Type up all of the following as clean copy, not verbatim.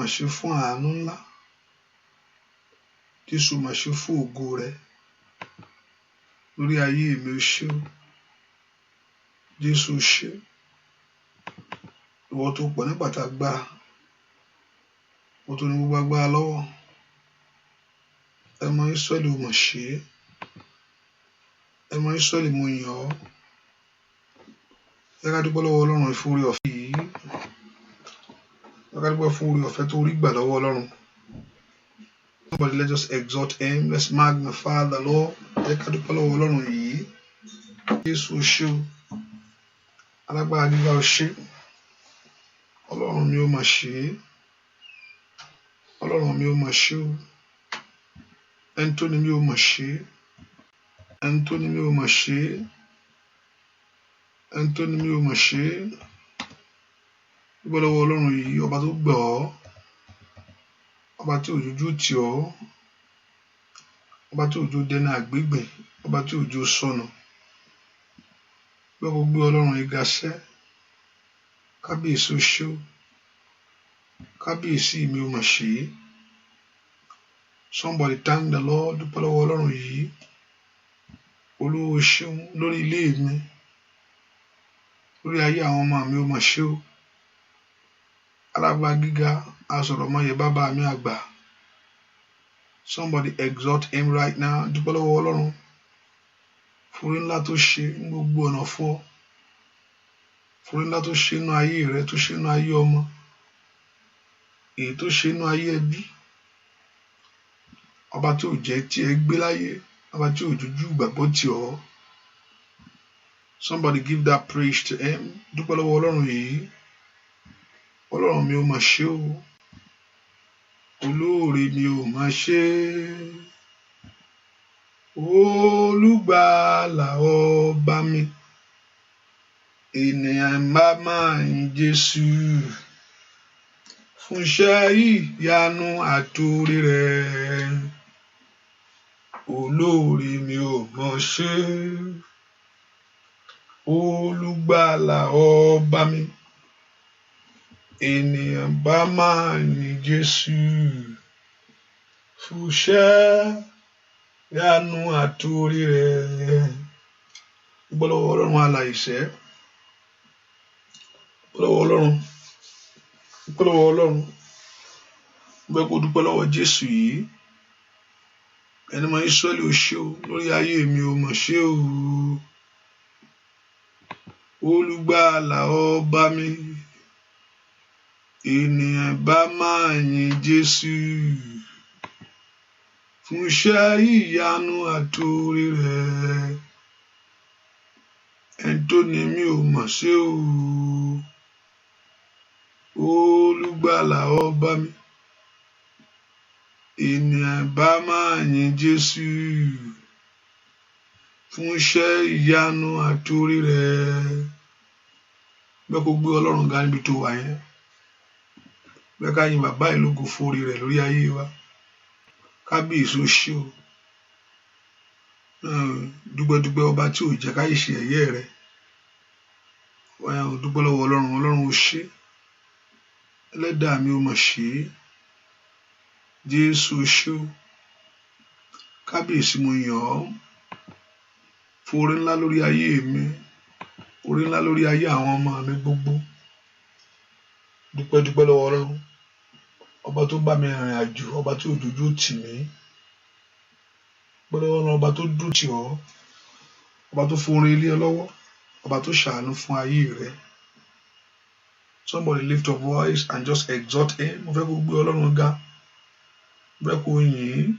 mà ṣe fún àánú ńlá. Jésù mà ṣe fún ògo rẹ lórí ayé mi, o ṣé o. Jésù ṣé. Ìwọ tó pọ̀ nípa t'agbára, ìwọ tó ní gbogbo agbára lọ́wọ́. Ẹ mọ Ísírẹ́lì, o mà ṣe. Ẹ mọ Ísírẹ́lì, mo yìn ọ́. Ẹ ká dúpẹ́ lọ́wọ́ Ọlọ́run fún oore ọ̀fẹ́ yìí. Ẹ ká dúpẹ́ fún oore ọ̀fẹ́ tó rí gbà lọ́wọ́ Ọlọ́run. Somebody, let's just exalt him. Let's magnify the Lord. Ẹ ká dúpẹ́ lọ́wọ́ Ọlọ́run yìí. Jésù o ṣé o. Alágbára gíga o ṣé. Ọlọ́run mi, o mà ṣe. Ọlọ́run mi, o mà ṣe o. Ẹni tó ní mi, o mà ṣe. Ẹni tó ní mi, o mà ṣe. Ẹni tó ní mi, o mà ṣe. Dúpẹ́ lọ́wọ́ Ọlọ́run yìí, ọba tó gbà ọ́, ọba tí òjòjú tì ọ́, ọba tí òjò dẹni àgbègbè, ọba tí òjò sọnù. Gbé Ọlọ́run yìí ga sẹ́. Kábíyèsí o ṣé o. Kábíyèsí mi, o mà ṣe. Somebody thank the Lord. Dúpẹ́ lọ́wọ́ Ọlọ́run yìí. Olúwa o ṣeun lórí ilé mi, lórí ayé àwọn ọmọ mi, o mà ṣe o. Alágbára gíga, asọ̀rọ̀ mọ́yẹ bàbá mi àgbà. Somebody exalt him right now. Dúpẹ́ lọ́wọ́ Ọlọ́run fún oore ńlá tó ṣe ní gbogbo ọ̀nà fún ọ. Fún oore ńlá tó ṣe nínú ayé rẹ, tó ṣe nínú ayé ọmọ, èyí tó ṣe nínú ayé ẹbí. Ọba tí ò jẹ́ tí ẹ gbé láyé, ọba tí ò jójú ìgbàgbọ́ tì ọ́. Somebody give that praise to him. Dúpẹ́ lọ́wọ́ Ọlọ́run yìí. Ọlọ́run mi, o mà ṣe o. Olóore mi, o mà ṣe. Olùgbàlà ọba mi. Ènìyàn bá máa yin Jésù fún iṣẹ́ ìyanu àtòrí rẹ̀. Olóore mi, o mà ṣe. Olùgbàlà ọba mi. Ènìyàn bá máa yin Jésù fún iṣẹ́ ìyanu àtòrí rẹ̀. Dúpẹ́ lọ́wọ́ Ọlọ́run alààyè sẹ́. Dúpẹ́ lọ́wọ́ Ọlọ́run. Dúpẹ́ lọ́wọ́ Ọlọ́run. Bẹ́ẹ̀ kó dúpẹ́ lọ́wọ́ Jésù yìí. Ẹni mọ Ísírẹ́lì, o ṣé o. Lórí ayé mi, o mà ṣe o. Olùgbàlà ọba mi. Ènìyàn bá máa yin Jésù fún iṣẹ́ ìyanu àtòrí rẹ̀. Ẹni tó ní mi, o mà ṣe o. Olùgbàlà ọba mi. Ènìyàn bá máa yin Jésù fún iṣẹ́ ìyanu àtòrí rẹ̀. Bẹ́ẹ̀ kó gbé Ọlọ́run ga níbi tó wà yẹn. Bẹ́ẹ̀ ká yin bàbá yìí lógo fún oore rẹ̀ lórí ayé wa. Kábíyèsí o ṣé o. Dúpẹ́ ọba tí ò jẹ́ káyé ṣe ẹ̀yẹ rẹ̀. Dúpẹ́ lọ́wọ́ Ọlọ́run. Ọlọ́run o ṣé. Ẹlẹ́dàá mi, o mà ṣe. Jésù o ṣé o. Kábíyèsí, mo yìn ọ́ fún oore ńlá lórí ayé mi, oore ńlá lórí ayé àwọn ọmọ mi gbogbo. Dúpẹ́ lọ́wọ́ Ọlọ́run. Ọba tó bá mi rìnrìn àjò, ọba tí ò dojú tì mí. Dúpẹ́ lọ́wọ́ Ọlọ́run, ọba tó dúró tì ọ́, ọba tó fún oore lé ọ lọ́wọ́, ọba tó ṣàánú fún ayé rẹ. Somebody lift your voice and just exalt him. Mo fẹ́ kó gbé Ọlọ́run ga. Mo fẹ́ kó yìn.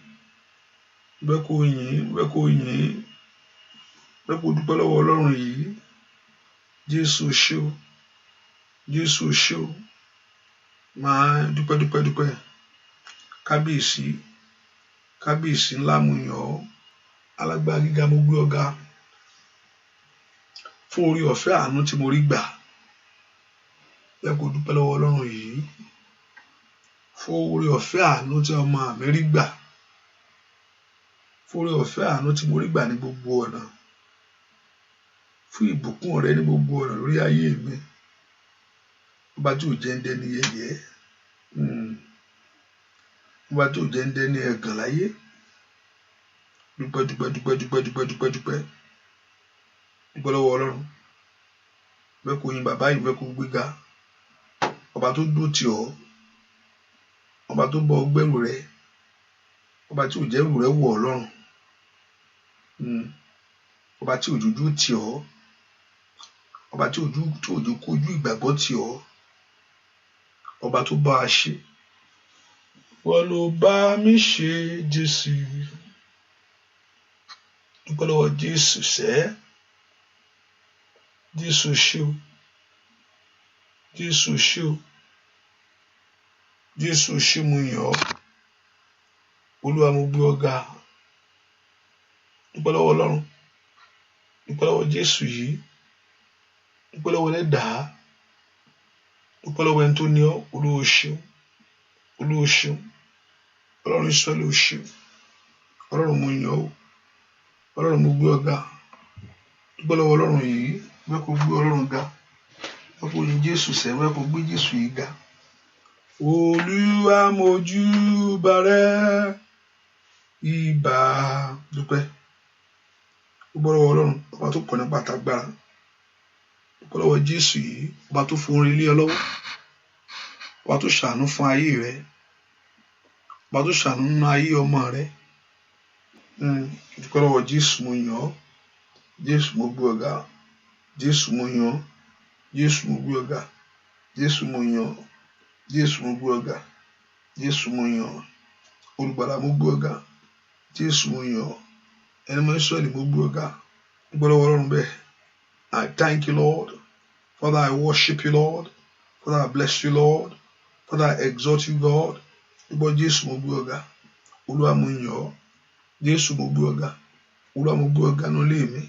Mo fẹ́ kó yìn. Mo fẹ́ kó yìn. Mo fẹ́ kó dúpẹ́ lọ́wọ́ Ọlọ́run yìí. Jésù o ṣé o. Jésù o ṣé o. Máa dúpẹ́. Kábíyèsí. Kábíyèsí ńlá, mo yìn ọ́. Alágbára gíga, mo gbé ọ ga fún oore ọ̀fẹ́ àánú tí mo rí gbà. Ẹ kó dúpẹ́ lọ́wọ́ Ọlọ́run yìí fún oore ọ̀fẹ́ àánú tí ọmọ mi rí gbà. Fún oore ọ̀fẹ́ àánú tí mo rí gbà ní gbogbo ọ̀nà. Fún ìbùkún rẹ ní gbogbo ọ̀nà lórí ayé mi. Ọba tí ò jẹ́ ń dẹni yẹ̀yẹ́. ọba tí ò jẹ́ ń dẹ́ni ẹ̀gàn láyé. Dúpẹ́ lọ́wọ́ Ọlọ́run. Bẹ́ẹ̀ kò yin bàbá yìí, bẹ́ẹ̀ kò gbéga. Ọba tó dúró tì ọ́, ọba tó bọ́ ọgbẹ́rù rẹ, ọba tí ò jẹ́rù rẹ wọ̀ Ọlọ́run. Ọba tí òjò dúró tì ọ́, ọba tí òjò kojú ìgbàgbọ́ tì ọ́, ọba tó bá a ṣe. Wọ́n ló bá mi ṣe Jésù. Dúpẹ́ lọ́wọ́ Jésù sẹ́. Jésù ṣé o. Jésù ṣé o. Jésù ṣé, mo yìn ọ́. Olúwa mo gbé ọ ga. Dúpẹ́ lọ́wọ́ Ọlọ́run. Dúpẹ́ lọ́wọ́ Jésù yìí. Dúpẹ́ lọ́wọ́ Ẹlẹ́dàá. Dúpẹ́ lọ́wọ́ ẹni tó ní ọ́. Olúwa o ṣeun. Olúwa o ṣeun. Ọlọ́run Ísírẹ́lì o ṣeun. Ọlọ́run mo yìn ọ́. Ọlọ́run mo gbé ọ ga. Dúpẹ́ lọ́wọ́ Ọlọ́run yìí. Bẹ́ẹ̀ kò gbé Ọlọ́run ga. Bẹ́ẹ̀ kò yin Jésù sẹ́. Bẹ́ẹ̀ kò gbé Jésù yìí ga. Olúwa mo júbà rẹ. Ìbà. Dúpẹ́. Dúpẹ́ lọ́wọ́ Ọlọ́run, ọba tó pọ̀ nípa àtàgbára. Dúpẹ́ lọ́wọ́ Jésù yìí, ọba tó forí lé ọ lọ́wọ́. Ọba tó ṣàánú fún ayé rẹ. Ọba tó ṣàánú nínú ayé ọmọ rẹ. Dúpẹ́ lọ́wọ́ Jésù, mo yìn ọ́. Jésù mo gbé ọ ga. Jésù mo yìn ọ́. Jésù mo gbé ọ ga. Jésù mo yìn ọ́. Jésù mo gbé ọ ga. Jésù mo yìn ọ́. Olùgbàlà mo gbé ọ ga. Jésù mo yìn ọ́. Ẹni mọ Ísírẹ́lì mo gbé ọ ga. Dúpẹ́ lọ́wọ́ Ọlọ́run bẹ́ẹ̀. I thank you, Lord. Father, I worship you, Lord. Father, I bless you, Lord. Father, I exalt you, God. Dúpẹ́ Jésù mo gbé ọ ga. Olúwa mo yìn ọ́. Jésù mo gbé ọ ga. Olúwa mo gbé ọ ga nílé mi.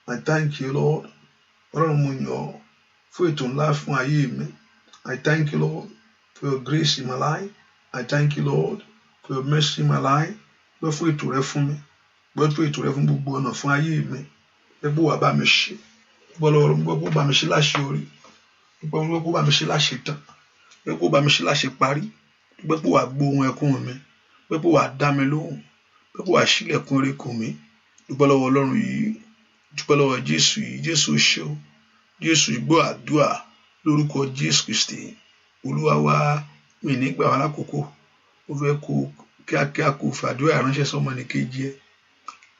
I thank you, Lord. Ọlọ́run mo yìn ọ́ fún ètò ńlá fún ayé mi. I thank you, Lord, for your grace in my life. I thank you, Lord, for your mercy in my life. Gbọ́ fún ètò rẹ fún mi. Gbọ́ fún ètò rẹ fún gbogbo ọ̀nà fún ayé mi. Gbọ́ wà bá mi ṣe. Gbọ́ lọ́wọ́ gbọ́ bá mi ṣe láṣẹ orí. Gbọ́ bá mi ṣe láṣẹ tán. Gbọ́ bá mi ṣe láṣẹ parí. Gbọ́ wà gbóhùn ẹkún mi. Gbọ́ wà dá mi lóhùn. Gbọ́ wà ṣílẹ̀kùn oríkùn mi. Dúpẹ́ lọ́wọ́ Ọlọ́run yìí. Dúpẹ́ lọ́wọ́ Jésù yìí. Jésù ṣé o. Jésù gbọ́ àdúrà lórúkọ Jésù Kristi. Olúwa wa mi nígbà wà lákòókò. Ó fẹ́ kó kíákíá kó fàdúrà ránṣẹ́ sọ́mọ ní kejì ẹ.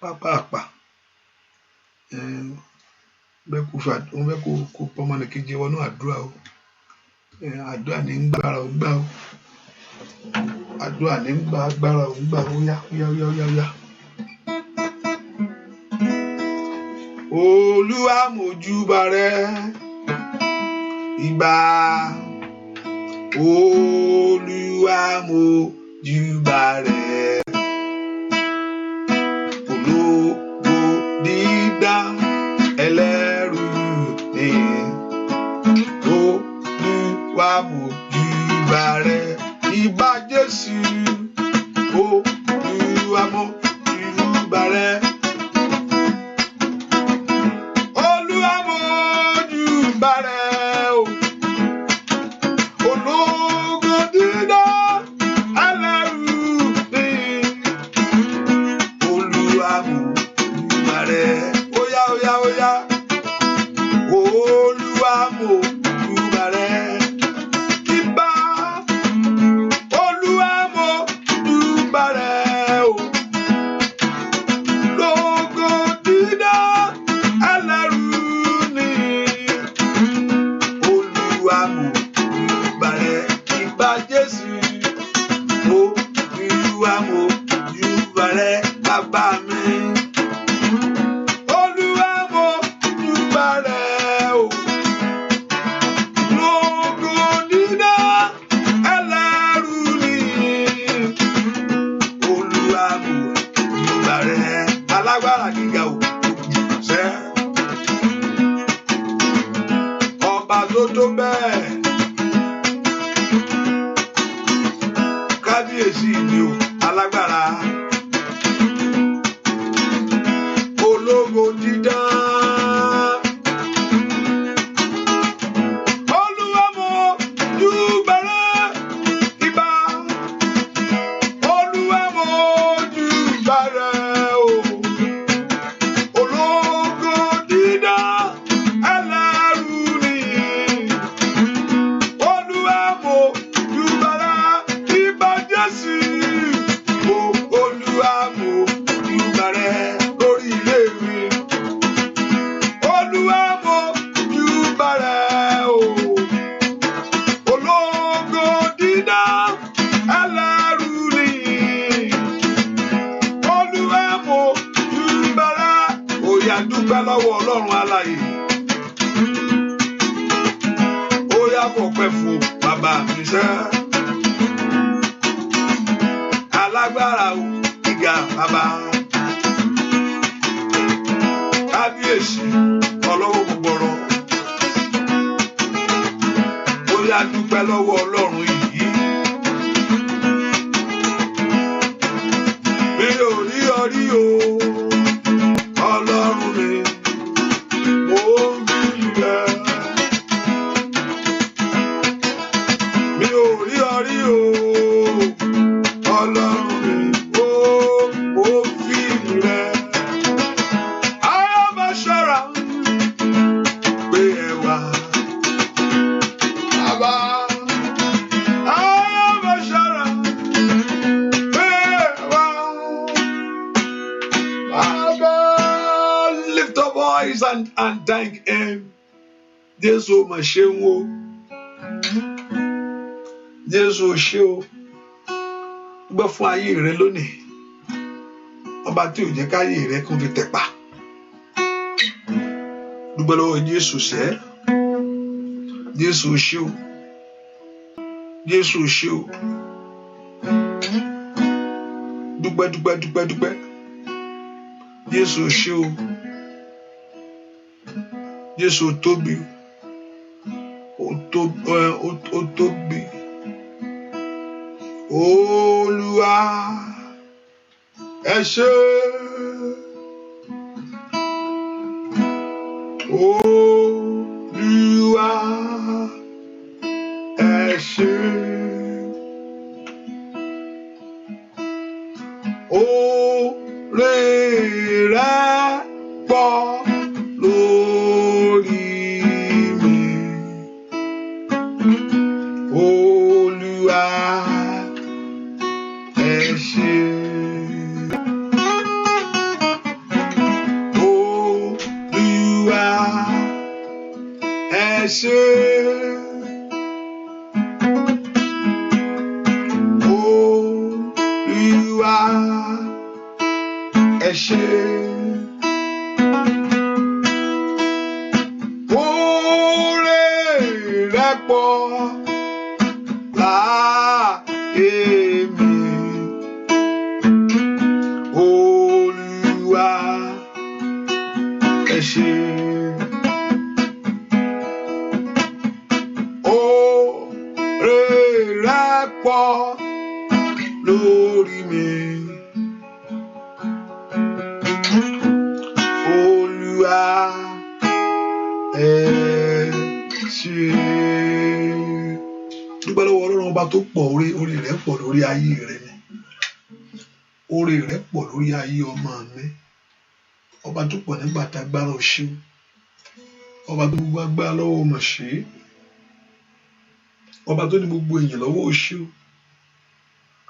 Pápápá. Bẹ́ẹ̀ kó pọ́mọ ní kejì ẹ wọnú àdúrà o. Àdúrà ní ń gbára ò gbà o. Àdúrà ní ń gbà agbára ò gbà ó yá. Olúwa mo júbà rẹ. Ìbà. Olúwa mo júbà rẹ. Ológo dídán ẹlẹ́rù ni. Olúwa mo júbà rẹ. Ìbà Jésù. Olúwa mo júbà rẹ. Olúwa mo júbà rẹ o. Ológo dídán ẹlẹ́rù ni. Olúwa mo júbà rẹ. Óyá. Olúwa mo júbà rẹ. Ìbà. Olúwa mo júbà rẹ o. Ológo dídán ẹlẹ́rù ni. Olúwa mo júbà rẹ. Ìbà Jésù. Olúwa mo júbà rẹ. Bàbá mi. Olúwa mo júbà rẹ o. Ológo dídán ẹlẹ́rù ni. Olúwa mo júbà rẹ. Alágbára gíga o. Ṣé ọba tó tó bẹ́ẹ̀. Kábíyèsí ni o. Alágbára. Ológo dídán. Olúwa mo júbà rẹ. Ìbà. dúpẹ́ lọ́wọ́ Ọlọ́run alààyè. Ó yá fọpẹ́ fún bàbá mi sẹ́. Alágbára o, ìgà bàbá. Kábíyèsí ọlọ́wọ́ gbọ̀gbọ̀rọ̀. Ó yá dúpẹ́ lọ́wọ́ Ọlọ́run yìí. Mi ò rí ọ rí o, Ọlọ́run mi, mo ń bí rẹ. Mi ò rí ọ rí o, Ọlọ́run mi, mo ń bí rẹ. Ayọ̀ máa ṣọ́ra pé ẹ wá. Bàbá, ayọ̀ máa ṣọ́ra pé ẹ wá. Bàbá, lift your voice and thank him. Jésù mà ṣeun o. Jésù ṣe o. Gbọ́ fún ayé rẹ lónìí. Ọba tí ò jẹ́ káyé rẹ kún fi tẹ̀pá. Dúpẹ́ lọ́wọ́ Jésù sẹ́. Jésù ṣe o. Jésù ṣe o. Dúpẹ́ dúpẹ́ dúpẹ́ dúpẹ́. Jésù ṣe o. Jésù tóbi. Ó tóbi. Olúwa ẹ ṣé. Olúwa ẹ ṣé. Oore rẹ̀ pọ̀ lórí mi. Olúwa ẹ ṣé. Olúwa ẹ ṣé. Olúwa ẹ ṣé. Oore rẹ̀ pọ̀ láyé mi. Olúwa ẹ ṣé. Oore rẹ̀ pọ̀ lórí mi. Olúwa ẹ ṣé. Dúpẹ́ lọ́wọ́ Ọlọ́run ọba tó pọ̀, orí rẹ̀ pọ̀ lórí ayé rẹ̀ ni. Orí rẹ̀ pọ̀ lórí ayé ọmọ mi. Ọba tó pọ̀ nígbà tágbára ò ṣe. Ọba tó gbogbo agbára lọ́wọ́ mà ṣe. Ọba tó ní gbogbo èèyàn lọ́wọ́ ò ṣe.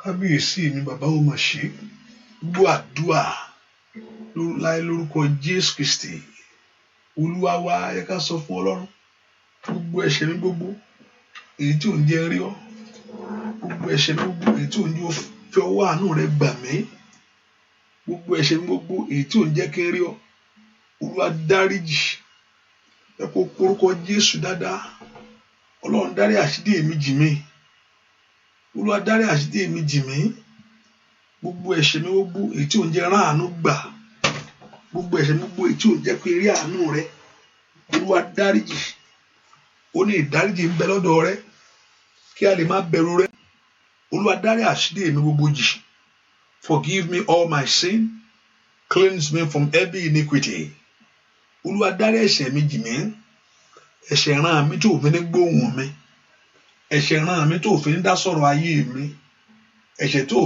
Kábíyèsí mi bàbá ò mà ṣe. Gbogbo àdúrà láì lórúkọ Jésù Kristi. Olúwa wa ẹ ká sọ fún Ọlọ́run. Gbogbo ẹ̀ṣẹ̀ mi gbogbo èyí tí ò ń jẹ́ rí ọ. Gbogbo ẹ̀ṣẹ̀ mi gbogbo èyí tí ò ń jẹ́ fi ọwọ́ àánú rẹ gbà mí. Gbogbo ẹ̀ṣẹ̀ mi gbogbo èyí tí ò ń jẹ́ kí n rí ọ. Olúwa dáríjì. Ẹ kó porúkọ Jésù dáadáa. Ọlọ́run dárí àṣídì èmi jì mí. Olúwa dárí àṣídì èmi jì mí. Gbogbo ẹ̀ṣẹ̀ mi gbogbo èyí tí ò ń jẹ́ rán àánú gbà. Gbogbo ẹ̀ṣẹ̀ mi gbogbo èyí tí ò ń jẹ́ pé rí àánú rẹ. Olúwa dáríjì. Ó ní ìdáríjì ń bẹ lọ́dọ̀ rẹ kí a lè má bẹ̀rù rẹ. Olúwa dárí àṣídì èmi gbogbo jì. Forgive me all my sin. Cleanse me from every iniquity. Olúwa dárí ẹ̀ṣẹ̀ mi jì mí. Ẹ̀ṣẹ̀ rán mi tó fi ní gbóhùn mi. Ẹ̀ṣẹ̀ rán mi tó fi ní dá sọ̀rọ̀ ayé mi. Ẹ̀ṣẹ̀ tó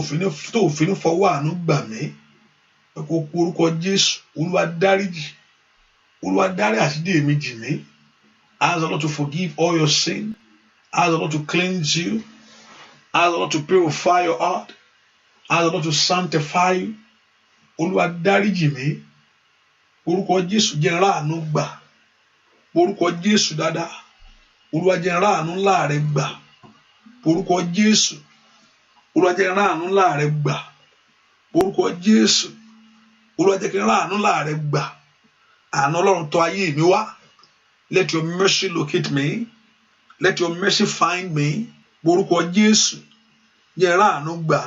fi ní fọwọ́ àánú gbà mí. Ẹ kó porúkọ Jésù. Olúwa dáríjì. Olúwa dárí àṣídì èmi jì mí. Ask the Lord to forgive all your sin. Ask the Lord to cleanse you. Ask the Lord to purify your heart. Ask the Lord to sanctify you. Olúwa dáríjì mí. Orúkọ Jésù jẹ́ n rí àánú gbà. Orúkọ Jésù dáadáa. Olúwa jẹ́ n rí àánú ńlá rẹ gbà. Orúkọ Jésù. Olúwa jẹ́ n rí àánú ńlá rẹ gbà. Orúkọ Jésù. Olúwa jẹ́ kí n rí àánú ńlá rẹ gbà. àánú Ọlọ́run tọ̀ ayé mi wá. Let your mercy locate me. Let your mercy find me. Orúkọ Jésù jẹ́ rán àánú gbà.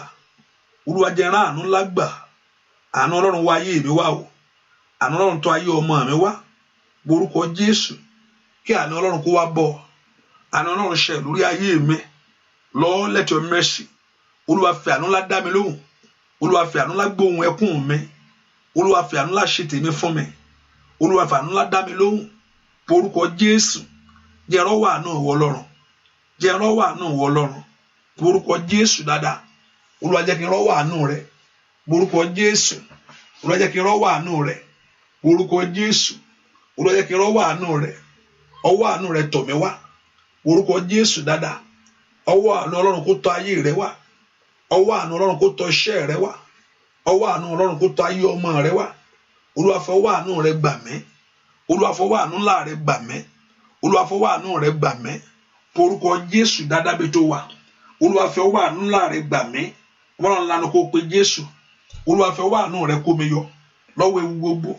Olúwa jẹ́ rán àánú ńlá gbà. Àánú Ọlọ́run wá ayé mi wá o. Àánú Ọlọ́run tọ̀ ayé ọmọ mi wá. Orúkọ Jésù kí àánú Ọlọ́run kó wá bọ̀. Àánú Ọlọ́run ṣẹ lórí ayé mi. Lord, let your mercy. Olúwa fi àánú ńlá dá mi lóhùn. Olúwa fi àánú ńlá gbóhùn ẹkún mi. Olúwa fi àánú ńlá ṣe tèmi fún mi. Olúwa fi àánú ńlá dá mi lóhùn. Orúkọ Jésù jẹ́ rọ́wọ́ àánú ìwọ Ọlọ́run. Jẹ́ rọ́wọ́ àánú ìwọ Ọlọ́run. Orúkọ Jésù dáadáa. Olúwa jẹ́ kí n rọ́wọ́ àánú rẹ. Orúkọ Jésù. Olúwa jẹ́ kí n rọ́wọ́ àánú rẹ. Orúkọ Jésù. Olúwa jẹ́ kí n rọ́wọ́ àánú rẹ. Ọwọ́ àánú rẹ tọ̀ mí wá. Orúkọ Jésù dáadáa. Ọwọ́ àánú Ọlọ́run kó tọ̀ ayé rẹ wá. Ọwọ́ àánú Ọlọ́run kó tọ̀ iṣẹ́ rẹ wá. Ọwọ́ àánú Ọlọ́run kó tọ̀ ayé ọmọ rẹ wá. Olúwa fọwọ́ àánú rẹ gbà mí. Olúwa fọwọ́ àánú ńlá rẹ gbà mí. Olúwa fọwọ́ àánú rẹ gbà mí. Orúkọ Jésù dáadáa bí tó wà. Olúwa fọwọ́ àánú ńlá rẹ gbà mí. Ọlọ́run ńlá ni kó pe Jésù. Olúwa fọwọ́ àánú rẹ kó mi yọ lọ́wọ́ ewu gbogbo,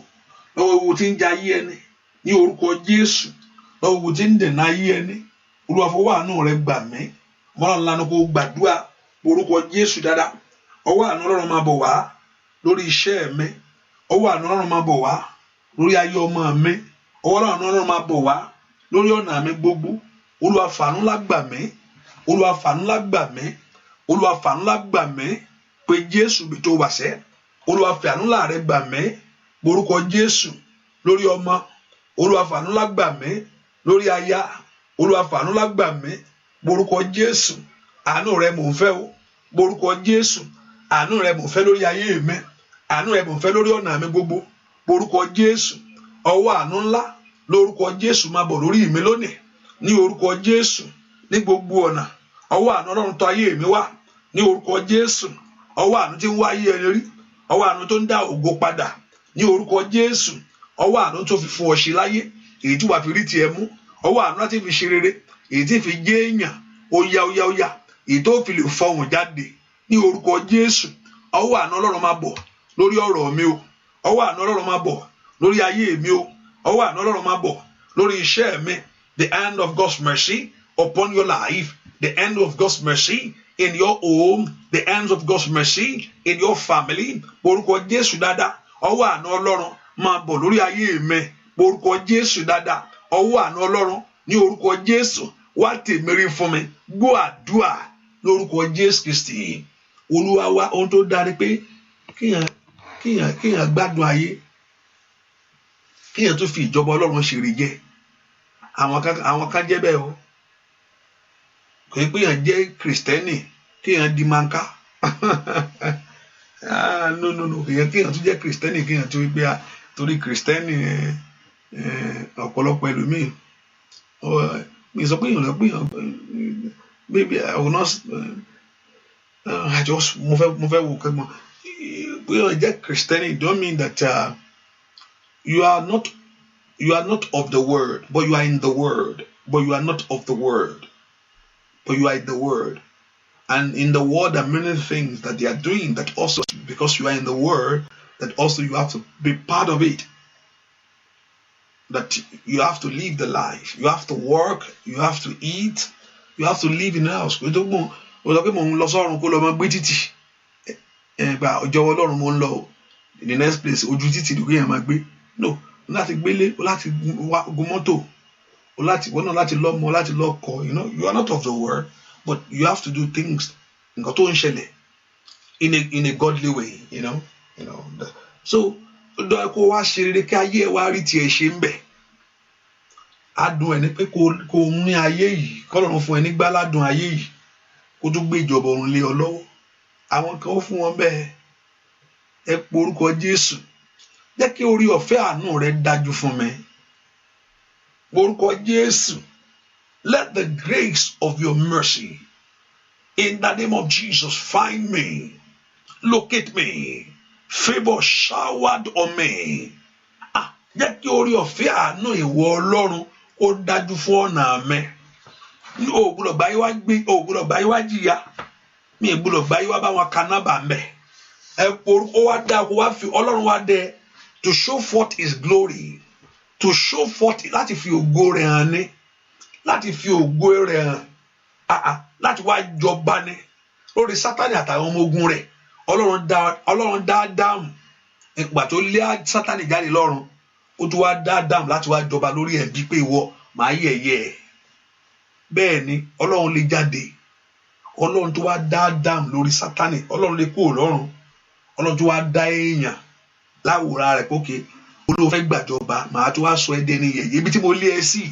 lọ́wọ́ ewu tí ń jẹ ayé ẹni ní orúkọ Jésù, lọ́wọ́ ewu tí ń dènà ayé ẹni. Olúwa fọwọ́ àánú rẹ gbà mí. Ọlọ́run ńlá ni kó gbàdúrà orúkọ Jésù dáadáa. Ọwọ́ àánú Ọlọ́run máa bọ̀ wá lórí iṣẹ́ mi. Ọwọ́ àánú Ọlọ́run máa bọ̀ wá lórí ayé ọmọ mi. Ọwọ́ àánú Ọlọ́run máa bọ̀ wá lórí ọ̀nà mi gbogbo. Olúwa fàánú ńlá gbà mí. Olúwa fàánú ńlá gbà mí. Olúwa fàánú ńlá gbà mí. Pé Jésù bí tó wà sẹ́. Olúwa fàánú ńlá rẹ gbà mí. Orúkọ Jésù lórí ọmọ. Olúwa fàánú ńlá gbà mí lórí aya. Olúwa fàánú ńlá gbà mí. Orúkọ Jésù àánú rẹ mò ń fẹ́ o. Orúkọ Jésù àánú rẹ mò ń fẹ́ lórí ayé mi. Àánú rẹ mò ń fẹ́ lórí ọ̀nà mi gbogbo. Orúkọ Jésù ọwọ́ àánú ńlá lórúkọ Jésù máa bọ̀ lórí mi lónìí. Ní orúkọ Jésù ní gbogbo ọ̀nà ọwọ́ àánú Ọlọ́run tọ̀ ayé mi wá. Ní orúkọ Jésù ọwọ́ àánú tí ń wá ayé ẹni rí. Ọwọ́ àánú tó ń dá ògo padà. Ní orúkọ Jésù ọwọ́ àánú tó fi fún ọ ṣe láyé èyí tí wàá fi rí tiẹ̀ mú. Ọwọ́ àánú láti fi ṣe rere èyí tí fi jẹ́ èèyàn óyá èyí tó fi lè fọhùn jáde. Ní orúkọ Jésù ọwọ́ àánú Ọlọ́run máa bọ̀ lórí ọ̀rọ̀ mi o. Ọwọ́ àánú Ọlọ́run máa bọ̀ lórí ayé mi o. Ọwọ́ àánú Ọlọ́run máa bọ̀ lórí iṣẹ́ mi. The hand of God's mercy upon your life. The hand of God's mercy in your home. The hands of God's mercy in your family. Orúkọ Jésù dáadáa. Ọwọ́ àánú Ọlọ́run máa bọ̀ lórí ayé mi. Orúkọ Jésù dáadáa. Ọwọ́ àánú Ọlọ́run ní orúkọ Jésù wá tèmi rí fún mi. Gbọ́ àdúrà lórúkọ Jésù Kristi. Olúwa wa ohun tó dára pé kíyàn gbádùn ayé. Kíyàn tó fi ìjọba Ọlọ́run ṣèrè jẹ. Àwọn kan jẹ́ bẹ́ẹ̀ o. Kò yẹ pé yàn jẹ́ Kristẹni kíyàn di manka. No. Kíyàn tó jẹ́ Kristẹni kíyàn tó gbé torí Kristẹni ọ̀pọ̀lọpọ̀ ẹlòmíì. Mi sọ pé yàn maybe I will not. I just mo fẹ́ wo kẹ́gbọ́n. Pé yàn jẹ́ Kristẹni don't mean that you are not of the word, but you are in the word. But you are not of the word. But you are in the word. And in the word there are many things that they are doing that also, because you are in the word, that also you have to be part of it. That you have to live the life. You have to work. You have to eat. You have to live in the house. In the next place, no. Láti gbélé, láti gun mọ́tò, láti lọ́mọ, láti lọ́kọ, you are not of the word, but you have to do things nǹkan tó ń ṣẹlẹ̀ in a godly way, so dọ́ kó wá ṣe rere kí ayé ẹ̀ wá rí tiẹ̀ ṣe ń bẹ̀. Adùn ẹ̀ ni pé kó ní ayé yìí, kọ́lọ́run fún ẹ ní gbáládùn ayé yìí, kó tún gbé ìjọba ọ̀run lé ọ lọ́wọ́. Àwọn kan ó fún wọn bẹ́ẹ̀. Ẹ pe orúkọ Jésù. Jẹ́ kí orí ọ̀fẹ́ àánú rẹ dájú fún mi. Orúkọ Jésù. Let the grace of your mercy in the name of Jesus find me. Locate me. Favor showered on me. Jẹ́ kí orí ọ̀fẹ́ àánú ìwọ Ọlọ́run kó dájú fún ọ̀nà mi. O gbọ́dọ̀ báyìí wá gbé, o gbọ́dọ̀ báyìí wá jìyà. Mi gbọ́dọ̀ báyìí wá bá wọn kanábà mẹ́. Ẹ porúkọ wá dá kó wá fi Ọlọ́run wá dẹ to show forth his glory. to show forth, láti fi ògo rẹ̀ hàn ni, láti fi ògo rẹ̀ hàn, láti wá jọba ni lórí Sátánì àtàwọn ọmọ ogun rẹ̀. Ọlọ́run dá Ádámù ìgbà tó lé Sátánì jáde lọ́run, ó tún wá dá Ádámù láti wá jọba lórí ẹ̀bí pé ìwọ màá yẹ̀yẹ́ ẹ̀. Bẹ́ẹ̀ ni Ọlọ́run lè jáde, Ọlọ́run tó wá dá Ádámù lórí Sátánì, Ọlọ́run lè kúrò lọ́run, Ọlọ́run tó wá dá èèyàn láwòrán rẹ̀ pókè olóò fẹ́ gbàjọba, màá tún wá sọ ẹ́ dẹni yẹ̀yẹ́, ibi tí mo lé ẹ sí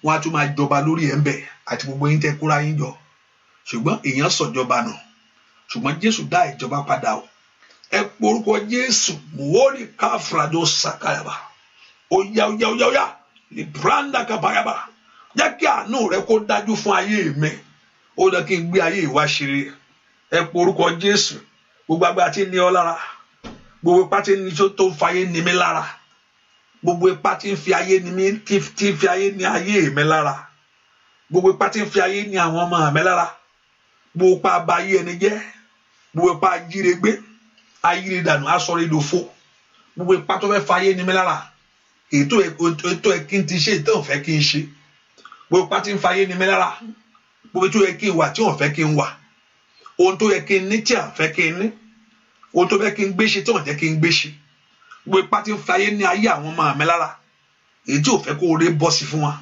wọn á tún máa jọba lórí ẹ̀ ń bẹ̀ àti gbogbo yín tẹ́ kóra yín jọ. Ṣùgbọ́n èèyàn sọ̀jọba nù, ṣùgbọ́n Jésù dá ìjọba padà o. Ẹ porúkọ Jésù, mùwórì káfíńdó sàkàyàbà, óyá ní branda kàbàyàbà, jẹ́ kí àánú rẹ kó dájú fún ayé mi, ó lọ kí n gbé ayé ìwá ṣeré. Ẹ porúkọ Jésù, gbogbo agbára tí ń ní ọ lára, gbogbo ipá tí ń ní tó ń fayé ní mi lára, gbogbo ipá tí ń fi ayé ní mi, tí ń fi ayé ní ayé mi lára, gbogbo ipá tí ń fi ayé ní àwọn ọmọ mi lára, gbogbo ipá bà ayé ẹni jẹ́, gbogbo ipá ajírégbé, ayíredànù, asọ̀rẹ́dòfo, gbogbo ipá tó fẹ́ fayé ní mi lára, ètò ẹ̀ kí n ti ṣe, ètò ìfẹ́ kí n ṣe, gbogbo ipá tí ń fayé ní mi lára, gbogbo ètò yẹ kí n wà tí wọ́n fẹ́ kí n wà, ohun tó yẹ kí n ní tí à ń fẹ́ kí n ní, ohun tó fẹ́ kí n gbé ṣe tí wọ́n jẹ́ kí n gbé ṣe, gbogbo ipá tí ń fayé ní ayé àwọn ọmọ mi lára, èyí tí ò fẹ́ kó oore bọ́ sí fún wa.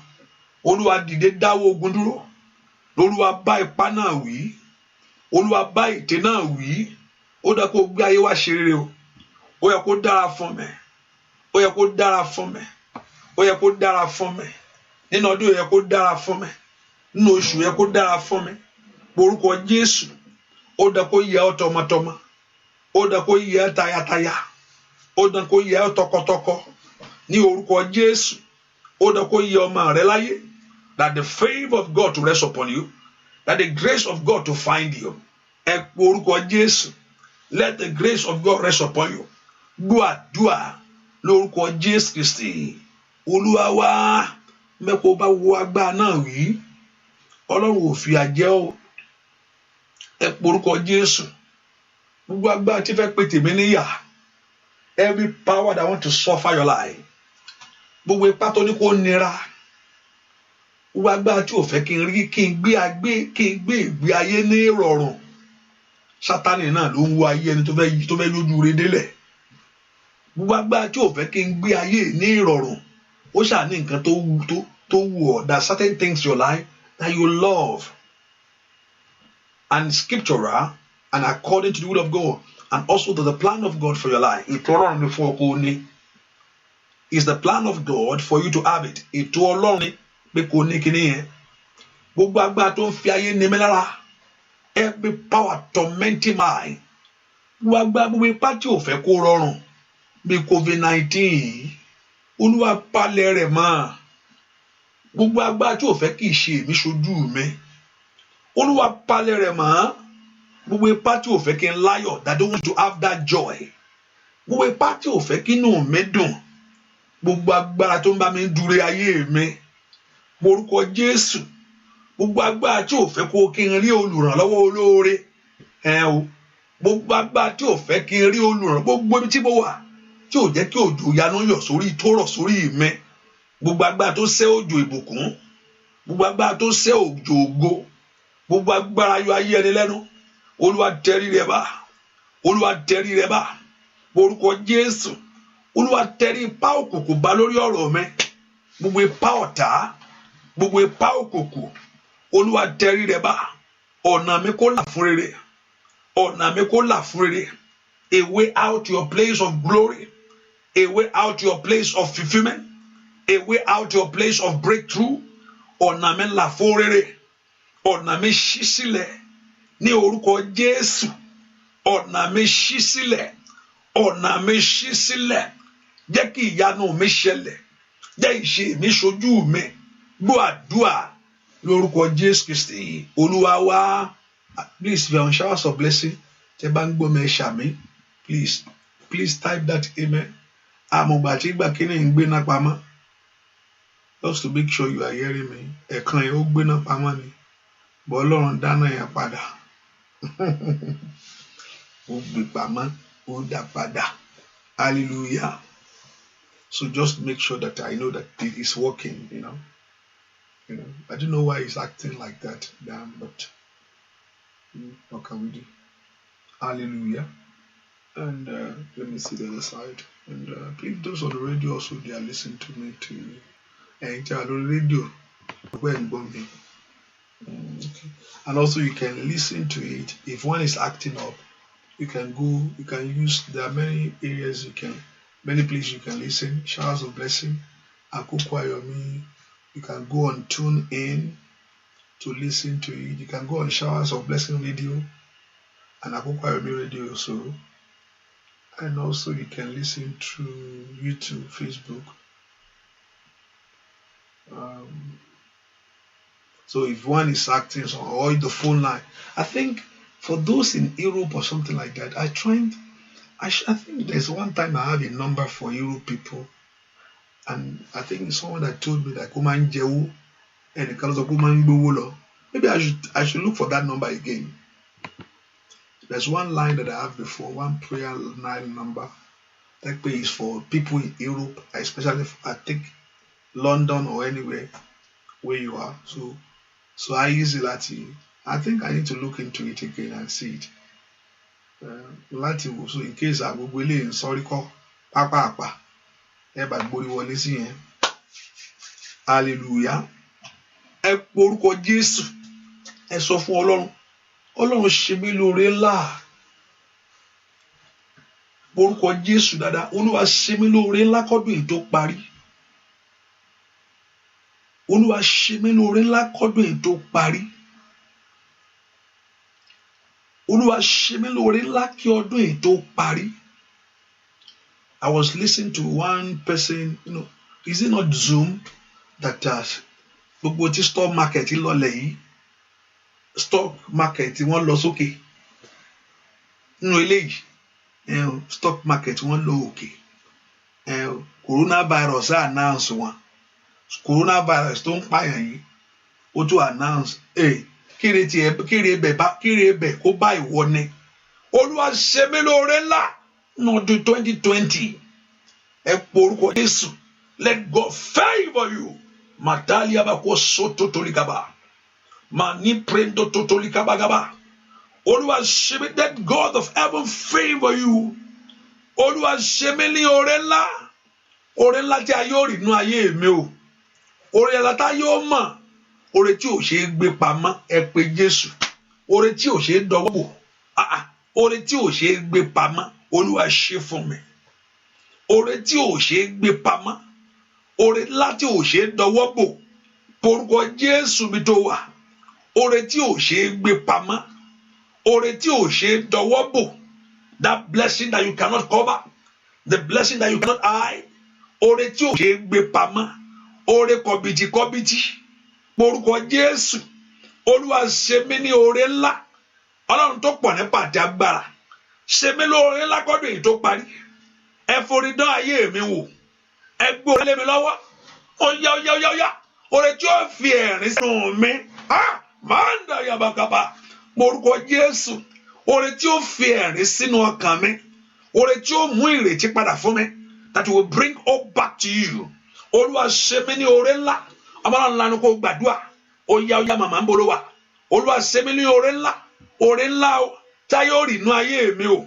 Olúwa dìde dáwọ́ ogun dúró, Olúwa bá ipá náà wí, Olúwa bá ètè náà wí. Ó dá kó gbé ayé wá ṣe rere o, ó yẹ kó dára fún mi, ó yẹ kó dára fún mi, ó yẹ kó dára fún mi, nínú ọdún yẹ kó dára fún mi, nínú oṣù yẹ kó dára fún mi. Orúkọ Jésù, ó dá kó yẹ ọ́ tọmọtọmọ, ó dá kó yẹ ọ́ tayátayá, ó dá kó yẹ ọ́ tọkọtọkọ, ní orúkọ Jésù. Ó dá kó yẹ ọmọ rẹ láyé, that the favour of God to rest upon you, that the grace of God to find you. Ẹ pé orúkọ Jésù, let the grace of God rest upon you. Gbọ́ àdúà lórúkọ Jésù Kristi Olúwa wa. Mẹ́kọ̀ọ́ bá wo agbára náà wí, Ọlọ́run ò fi àjẹ́ o. Ẹ pé orúkọ Jésù, gbogbo agbára tí fẹ́ pè tèmi níyà, every power that want to suffer your life, gbogbo ipá tó ní kó nira, gbogbo agbára tí ò fẹ́ kí n rí, kí n gbé ìgbé ayé ní ìrọ̀rùn. Sátánì náà ló ń wo ayé ẹni tó fẹ́ lójú rẹ̀ délẹ̀. Gbogbo agbára tí ò fẹ́ kí n gbé ayé ní ìrọ̀rùn, ó ṣáà ní nǹkan tó wù ọ́, that certain things in your life that you love, and scriptural and according to the will of God, and also to the plan of God for your life. Ètò Ọlọ́run ni fún ọkọ ní. Is the plan of God for you to have it. Ètò Ọlọ́run ni pé kò ní kíní yẹn. Gbogbo agbára tó ń fi ayé ní mi lára, every power tormenting mind, gbogbo agbára, gbogbo ipá tí ò fẹ́ kó rọrùn, bí COVID-19, Olúwa palẹ̀ rẹ̀ mọ́. Gbogbo agbára tí ò fẹ́ kí ìṣe mi ṣojú mi, Olúwa palẹ̀ rẹ̀ mọ́. Gbogbo ipá tí ò fẹ́ kí n láyọ̀, that don't want to have that joy, gbogbo ipá tí ò fẹ́ kí inú mi dùn, gbogbo agbára tó ń bá mi dúró ayé mi, orúkọ Jésù. Gbogbo agbára tí ò fẹ́ kó kí n rí olùrànlọ́wọ́ olóore, gbogbo agbára tí ò fẹ́ kí n rí olùrànlọ́wọ́, gbogbo ibi tí mo wà tí ò jẹ́ kí òjò ìyanu yọ̀ sórí tó rọ̀ sórí mi, gbogbo agbára tó sẹ́ òjò ìbùkún, gbogbo agbára tó sẹ́ òjò ògo, gbogbo agbára yọ ayé ẹni lẹ́nu, Olúwa tẹrí rẹ̀ bá, Olúwa tẹrí rẹ̀ bá, orúkọ Jésù. Olúwa tẹrí ipá òkùnkùn bá lórí ọ̀rọ̀ mi, gbogbo ipá ọ̀tá, gbogbo ipá òkùnkùn, Olúwa tẹrí rẹ̀ bá. Ọ̀nà mi kó là fún rere, ọ̀nà mi kó là fún rere. A way out to your place of glory, a way out to your place of fulfillment, a way out to your place of breakthrough. Ọ̀nà mi là fún rere, ọ̀nà mi ṣí sílẹ̀ ní orúkọ Jésù. Ọ̀nà mi ṣí sílẹ̀, ọ̀nà mi ṣí sílẹ̀. Jẹ́ kí ìyanu mi ṣẹlẹ̀, jẹ́ ìṣe mi ṣojú mi. Gbọ́ àdúà lórúkọ Jésù Kristi Olúwa wa. Please, if you are on showers of blessing, tẹ́ bá ń gbọ́ mi ẹ ṣàmì, please type that amen. Àmọ̀gbà tí ìgbà kíní ń gbé náà pamọ́, just to make sure you are hearing me. Ẹ̀kan yẹn ó gbé náà pamọ́ ni, bọ́ Ọlọ́run dáná yẹn padà. Ó gbé pamọ́, ó dá padà. Hallelujah. So just make sure that I know that it is working, I don't know why it's acting like that, but what can we do? Hallelujah. And let me see the other side. And please, those on the radio also, they are listening to me too. And on the radio, okay. And also you can listen to it. If one is acting up, you can use, there are many areas many places you can listen. Showers of Blessing, Akukwayomi. You can go on Tune In to listen to it. You can go on Showers of Blessing Radio and Akukwayomi Radio also. And also you can listen through YouTube, Facebook. So if one is acting or the phone line, I think for those in Europe or something like that, I think there's one time I have a number for Europe people, and I think someone that told me that maybe I should look for that number again. There's one line that I have before, one prayer line number that is for people in Europe, especially I think London or anywhere where you are. So I use it. I think I need to look into it again and see it. So in case I go in sorry call papa everybody will listen. Hallelujah. Ẹ porúkọ Jésù. Ẹ sọ fún Ọlọ́run. Ọlọ́run ṣe mí lóore ńlá. Porúkọ Jésù dáadáa. Olúwa ṣe mí lóore ńlá kọ́dún yìí tó parí. Olúwa ṣe mí lóore ńlá kọ́dún yìí tó parí. Olúwa ṣe mí lóore ńlá kí ọdún yìí tó parí. I was listening to one person, is it not Zoom that gbogbo tí stock market lọlẹ̀ yìí, stock market wọ́n lọ sókè. Nínú eléyìí, stock market wọ́n lọ òkè. Coronavirus announce wọn. Coronavirus tó ń pààyàn yìí, ó tún announce, kéré ẹ̀bẹ̀ kó bá ìwọ ni. Olúwa ṣe mí lóore ńlá n'ọdún 2020. Ẹ porúkọ Jésù. Let God favor you. Matalia bako soto tolikaba. Mani prendo totolikaba gaba. Olúwa ṣe mí, let God of heaven favor you. Olúwa ṣe mí ní oore ńlá. Oore ńlá tí a yóò rí nínú ayé mi o. Oore ńlá tá yóò mọ̀. Oore tí ò ṣe é gbé pamọ́, ẹ pé Jésù. Oore tí ò ṣe é dọwọ́ bò. Oore tí ò ṣe é gbé pamọ́, Olúwa ṣe fún mi. Oore tí ò ṣe é gbé pamọ́, oore ńlá tí ò ṣe é dọwọ́ bò. Porúkọ Jésù mi tó wà. Oore tí ò ṣe é gbé pamọ́, oore tí ò ṣe é dọwọ́ bò. That blessing that you cannot cover, the blessing that you cannot hide. Oore tí ò ṣe é gbé pamọ́, oore kọ̀bìtìkọ̀bìtì. Porúkọ Jésù. Olúwa ṣe mí ní oore ńlá. Ọlọ́run tó pọ̀ nípa àti agbára. Ṣe mí lóore ńlá kọ́dún èyí tó parí. Ẹ forí dán ayé mi wò. Ẹ gbé orí lé mi lọ́wọ́. Ó yá. Oore tí ó fi ẹ̀rín sínú mi. Máa ń dà yabakaba. Porúkọ Jésù. Oore tí ó fi ẹ̀rín sínú ọkàn mi. Oore tí ó mú ìrètí padà fún mi. That will bring hope back to you. Olúwa ṣe mí ní oore ńlá. Ọmọlọ́run ńlá ni kò gbàdúrà. Ó yá màmá ń bolo wa. Olúwa ṣe mí ní oore ńlá. Oore ńlá o. Táyé ò rí inú ayé mi o.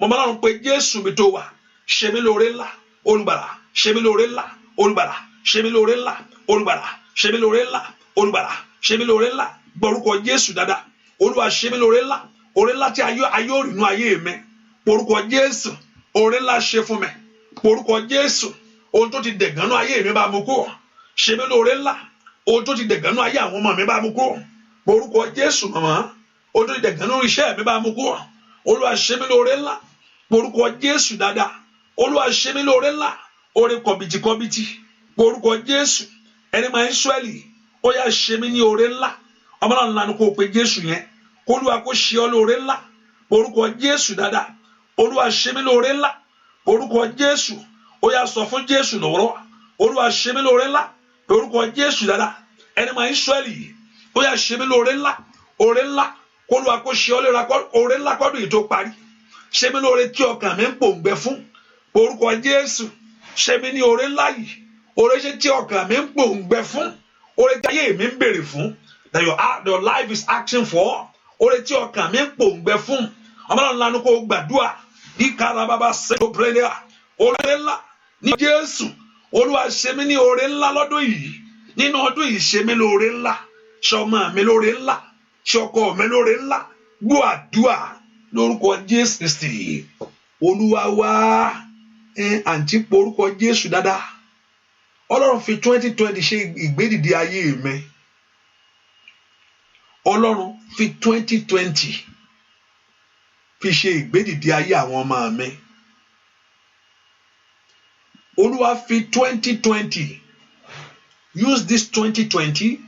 Ọmọlọ́run pé Jésù mi tó wà. Ṣe mí lóore ńlá. Olùgbàlà. Ṣe mí lóore ńlá. Olùgbàlà. Ṣe mí lóore ńlá. Olùgbàlà. Ṣe mí lóore ńlá. Olùgbàlà. Ṣe mí lóore ńlá. Gbórúkọ Jésù dáadáa. Olúwa ṣe mí lóore ńlá. Oore ńlá tí ayé ò rí inú ayé mi. Porúkọ Jésù. Oore ńlá ṣe fún mi. Porúkọ Jésù. Ohun tó ti dẹ̀gànú ayé mi bá mú kúrò. Ṣe mí lóore ńlá. Ohun tó ti dẹ̀gànú ayé àwọn ọmọ mi bá mú kúrò. Porúkọ Jésù màmá. Ohun tó ti dẹ̀gànú iṣẹ́ mi bá mú kúrò. Olúwa ṣe mí lóore ńlá. Porúkọ Jésù dáadáa. Olúwa ṣe mí lóore ńlá. Oore kọ̀bìtìkọ̀bìtì. Porúkọ Jésù. Ẹni máa ń Ísírẹ́lì. Ó yá ṣe mí ní oore ńlá. Ọmọlọ́run ńlá ni kò pe Jésù yẹn. Olúwa kó ṣe ọ́ lóore ńlá. Porúkọ Jésù dáadáa. Olúwa ṣe mí lóore ńlá. Porúkọ Jésù. Ó yá sọ fún Jésù lọ́wọ́lọ́wọ́. Olúwa ṣe mí lóore ńlá. Porúkọ Jésù dáadáa. Ẹni máa ń Ísírẹ́lì. Ó yá ṣe mí lóore ńlá. Oore ńlá. Olúwa kó ṣe ọ́ oore ńlá kọ́dún yìí tó parí. Ṣe mí lóore tí ọkàn mi ń pòǹgbẹ fún. Porúkọ Jésù. ṣe mí ní oore ńlá yìí, oore ṣe tí ọkàn mi ń pòǹgbẹ fún, oore tí ayé mi ń béèrè fún, that your life is asking for, oore tí ọkàn mi ń pòǹgbẹ fún. Ọmọlọ́run lanu kó gbàdúrà ìkàrà bàbá sẹ́yìn òpèrèdà oore ńlá ní Jésù. Olúwa ṣe mí ní oore ńlá lọ́dún yìí, nínú ọdún yìí ṣe mí lóore ńlá, ṣe ọmọ mi lóore ńlá, ṣe ọkọ mi lóore ńlá. Gbọ́ àdúrà lórúkọ Jésù Kristi Olúwa wá. Àǹtí po orúkọ Jésù dáadáa. Ọlọ́run fi 2020 ṣe ìgbédìde ayé mi. Ọlọ́run fi 2020 fi ṣe ìgbédìde ayé àwọn ọmọ mi. Olúwa fi 2020, use this 2020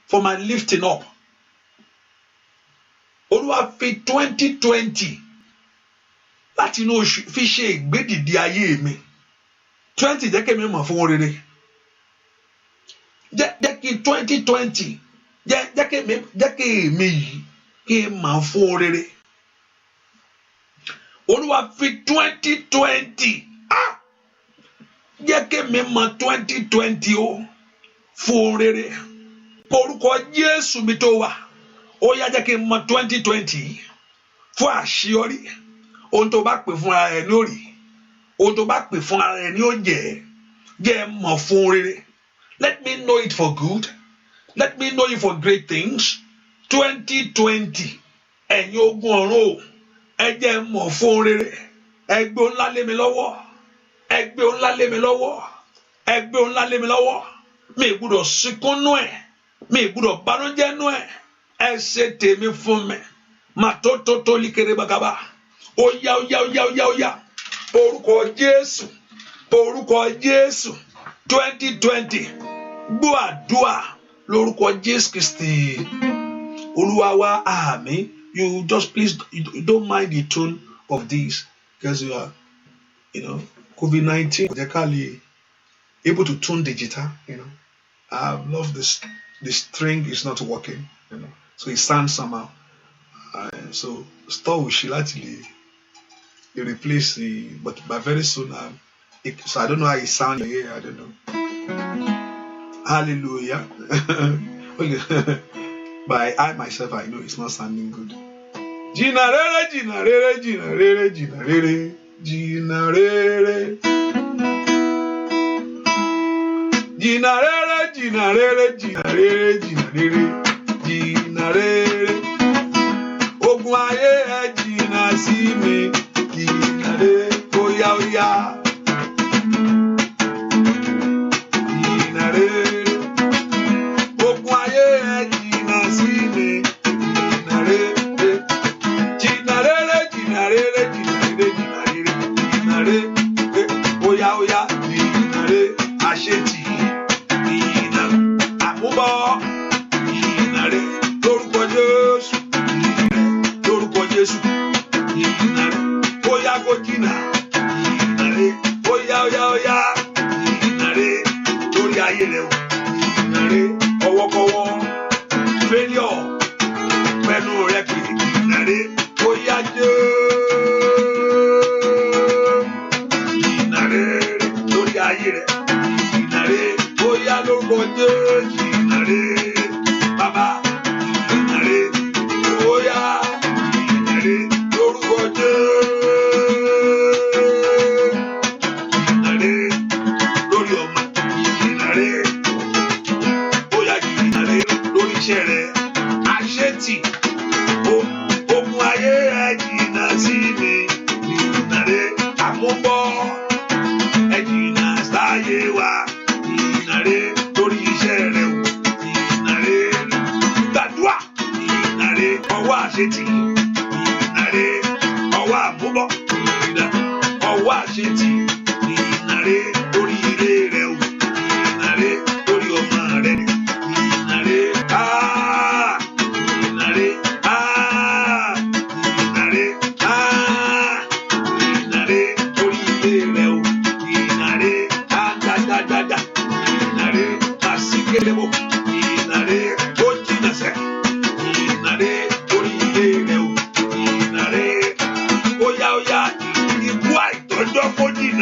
for my lifting up. Olúwa fi 2020 láti inú oṣù fi ṣe ìgbédìde ayé mi. 20 jẹ́ kí mi mọ̀ fún rere. Jẹ́ kí 2020 jẹ́ kí èmi yìí kí n mọ̀ fún rere. Olúwa fi 2020 jẹ́ kí mi mọ̀ 2020 o fún rere. Orúkọ Jésù mi tó wà, ó yá jẹ́ kí n mọ̀ 2020 fún àṣeyọrí. Ohun tó bá pè fún ara rẹ̀ ní òrì, ohun tó bá pè fún ara rẹ̀ ní ó jẹ́ mọ̀ fún rere. Let me know it for good. Let me know it for great things. 2020 ẹ̀yin ogun ọ̀run o, ẹ jẹ́ mọ̀ fún rere. Ẹ gbé ńlá lé mi lọ́wọ́, ẹ gbé ńlá lé mi lọ́wọ́, ẹ gbé ńlá lé mi lọ́wọ́. Mi gbọ́dọ̀ sunkún nú ẹ̀, mi gbọ́dọ̀ bànújẹ́ nú ẹ̀. Ẹ ṣe tèmi fún mi. Màtótótó líkèrè bàgàbà. Oya. Orúkọ Jésù, orúkọ Jésù. 2020 gbọ́ àdúrà lórúkọ Jésù Kristi Olúwa wa. Àmín. You just please, you don't mind the tone of this, because you are, COVID-19 able to tune digital, I love this. The string is not working, so it sounds somehow. So store will actually replace but by very soon, so I don't know how it sounds here. I don't know. Hallelujah. But I myself, I know it's not sounding good. Jina rere, jina rere, jina rere, jina rere, jina rere. Jina rere, jina rere, jina rere, jina rere, jina rere. Ogun ayé ẹ jìnnà sí mi, jina rere, oya. Jina rere. Ogun ayé ẹ jìnnà sí mi, jina rere. Jina rere, jina rere, jina rere, jina rere, jina rere. Oya, jina rere. Àṣetì. Jésù ìyìnà rẹ̀ bóyá kó jìnnà ìyìnà rẹ̀ bóyá ìyìnà rẹ̀ lórí ayé rẹ̀ o ìyìnà rẹ̀ ọwọ́kọ́wọ́ failure pẹ̀lú rẹ̀ pé ìyìnà rẹ̀ bóyá jẹ́ ìyìnà rẹ̀ lórí ayé rẹ̀ ìyìnà rẹ̀ bóyá lórúkọ jẹ́ ìyìnà rẹ̀ bàbá ìyìnà rẹ̀ bóyá. Lórúkọ Jésù ìyìnàrè lórí ọmọ ìyìnàrè bóyá ìyìnàrè lórí iṣẹ́ rẹ̀ àṣetì ogun ayé ẹ jìnnà sí mi ìyìnàrè àmúbọ̀ ẹ jìnnà sáyé wa ìyìnàrè lórí iṣẹ́ rẹ̀ ìyìnàrè gbàdúrà ìyìnàrè ọwọ́ àṣetì. Ọwọ́ àmúbọ̀ ọwọ́ àṣetì ìyìnàrè lórí ilé rẹ̀ o ìyìnàrè lórí ọmọ rẹ̀ ìyìnàrè ìyìnàrè ìyìnàrè lórí ilé rẹ̀ o ìyìnàrè dáadáa ìyìnàrè àsìkèlébò ìyìnàrè ó jìnnà sẹ́ ìyìnàrè lórí ilé rẹ̀ o. Oya ikú àìtọ́jọ́ kó jìnnà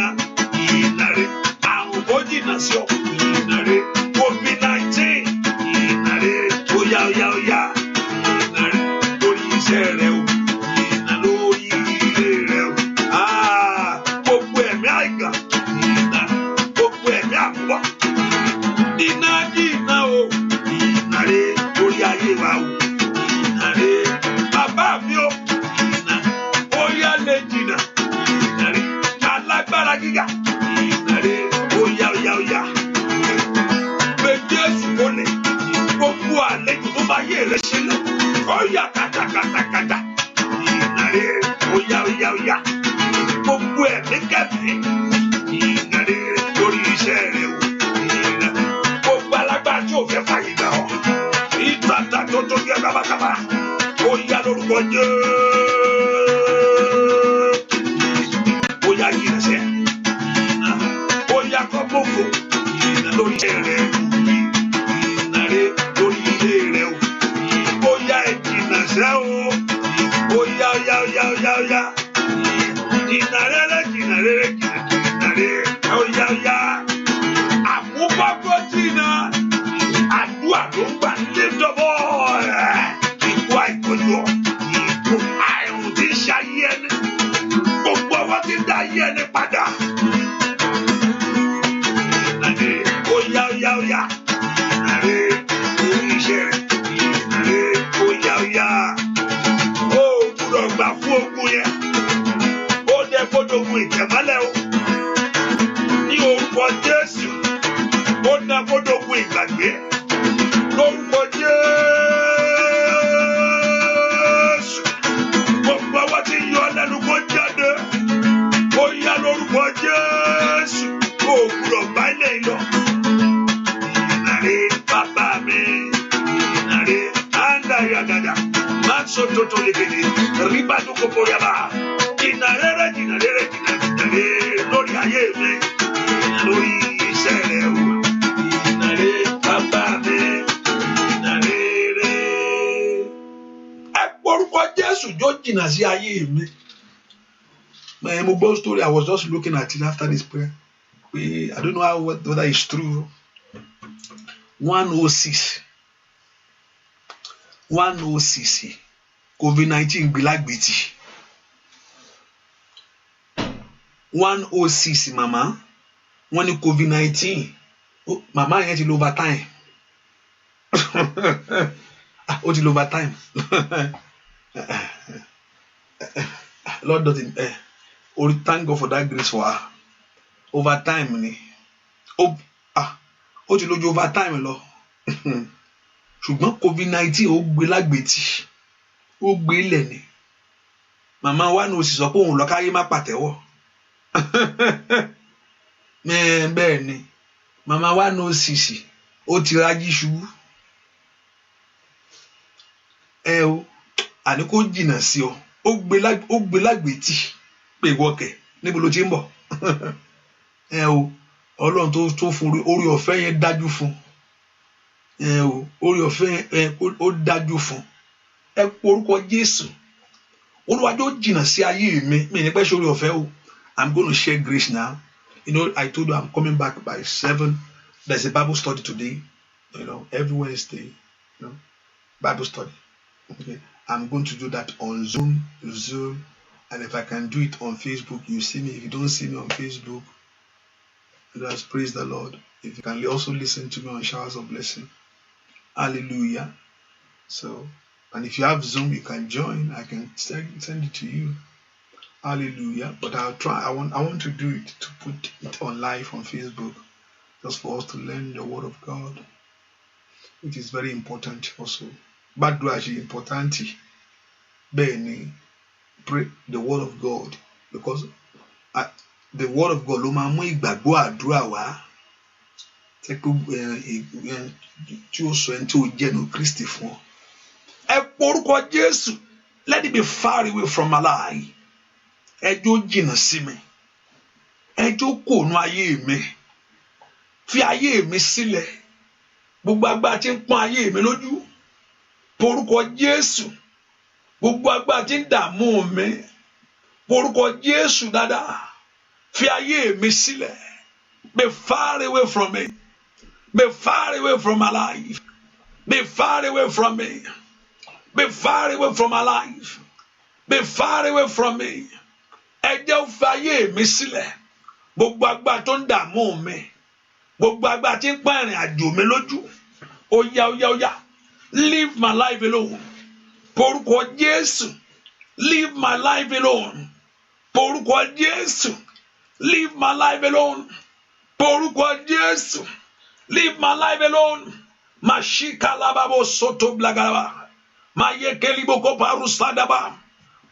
Oya. Gbogbo ẹ̀mí kẹ́mí. Ìyìnà rere lórí iṣẹ́ rẹ̀ o. Gbogbo alágbára tí ò fẹ́ fàyè gbà ọ́. Ìtàtà tó tó yẹ kábàkábà. Oya lórúkọ Jésù. Oya yìí rẹ̀. Oya kọ́ gbogbo. Ìyìnà lórí iṣẹ́ rẹ̀ o. Ìyìnà rere lórí ilé rẹ̀ o. Oya ìjìnà sẹ́ o. Oya. Jìnà rere. Oya. Àmúgbàgbọ́ jìnà. Àdúrà ló ń gbà nílé dọ́bọ̀. Ikú àìkọjọ. Ikú àìrùn tí ń ṣayé ẹni. Gbogbo ọwọ́ tí ń dá ayé ẹni padà. Oya. Jìnà rere lórí iṣẹ́ rẹ̀. Jìnà rere. Oya. Ó gbúdọ̀ gbà fún ogun yẹn. Ó dẹ gbọ́dọ̀ ogun ìtẹ̀mọ́lẹ̀ o. Ní orúkọ Jésù. Ó dẹ gbọ́dọ̀ ogun ìgbàgbé. Lórúkọ Jésù. Gbogbo ọwọ́ tí yọ lẹ́nu kó jáde. Ó yá lórúkọ Jésù. Ó gbúdọ̀ bá ilé lọ. Ìyìnà rere bàbá mi. Ìyìnà rere anda yagada. Manso toto legede. Ribadu kopo yaba. Jìnà rere lórí ayé mi. Lórí iṣẹ́ rẹ̀ o. Ìyìnà rere bàbá mi. Ìyìnà rere. Ẹ porúkọ Jésù jó jìnà sí ayé mi. Mo gbọ́ story. I was just looking at it after this prayer. I don't know whether it's true. 106 COVID-19 gbilagbeti 106 mama wọ́n ní COVID-19 mama yẹn ti lo overtime ó ti lo overtime Lord doesn't thank God for that grace for her overtime ni ó ti lójú overtime lọ ṣùgbọ́n COVID-19 ó gbé lágbètì ó gbé ilẹ̀ ni màmá wa ní òsì sọ pé òun lọ káyé má pàtẹ́wọ́ bẹ́ẹ̀ ni màmá wa ní òsì ó ti rájí ṣubú o àní kó jìnnà sí ọ ó gbé lágbètì pé wọ́kẹ̀ níbo ló ti ń bọ̀ o ọlọ́run tó fún orí ọ̀fẹ́ yẹn dájú fún orí ọ̀fẹ́ ó dájú fún ẹ porúkọ Jésù Olúwa jọ̀ọ́ jìnnà sí ayé mi ní pẹ́ sórí ọ̀fẹ́ o. I'm going to share grace now. I told you I'm coming back by 7. There's a Bible study today. Every Wednesday. Bible study. Okay. I'm going to do that on Zoom, and if I can do it on Facebook, you see me. If you don't see me on Facebook, just praise the Lord. If you can also listen to me on Showers of Blessing. Hallelujah. So, and if you have Zoom, you can join. I can send it to you. Hallelujah. But I'll try. I want to do it, to put it on live on Facebook, just for us to learn the Word of God, which is very important also. But do actually important. Benny, pray the Word of God, because the Word of God ló máa mú ìgbàgbọ́ àdúrà wá. Tí ó sọ ẹni tí ó jẹ́ ní Kristi fún ọ. Ẹ porúkọ Jésù. Let it be far away from my life. Ẹjọ́ jìnnà sí mi. Ẹjọ́ kò nu ayé mi. Fi ayé mi sílẹ̀. Gbogbo agbára tí ń pọ́n ayé mi lójú. Porúkọ Jésù. Gbogbo agbára tí ń dààmú mi. Porúkọ Jésù dáadáa. Fi ayé mi sílẹ̀. Be far away from me. Be far away from my life. Be far away from me. Be far away from my life. Be far away from me. Ẹ jẹ́ ó fi ayé mi sílẹ̀. Gbogbo agbára tó ń dààmú mi. Gbogbo agbára tí ń pọ́n ìrìn àjò mi lójú. Ó yá. Leave my life alone. Porúkọ Jésù. Leave my life alone. Porúkọ Jésù. Leave my life alone. Porúkọ Jésù. Leave my life alone. Mashika lababo soto blagaraba. Mayekeli boko parusadaba.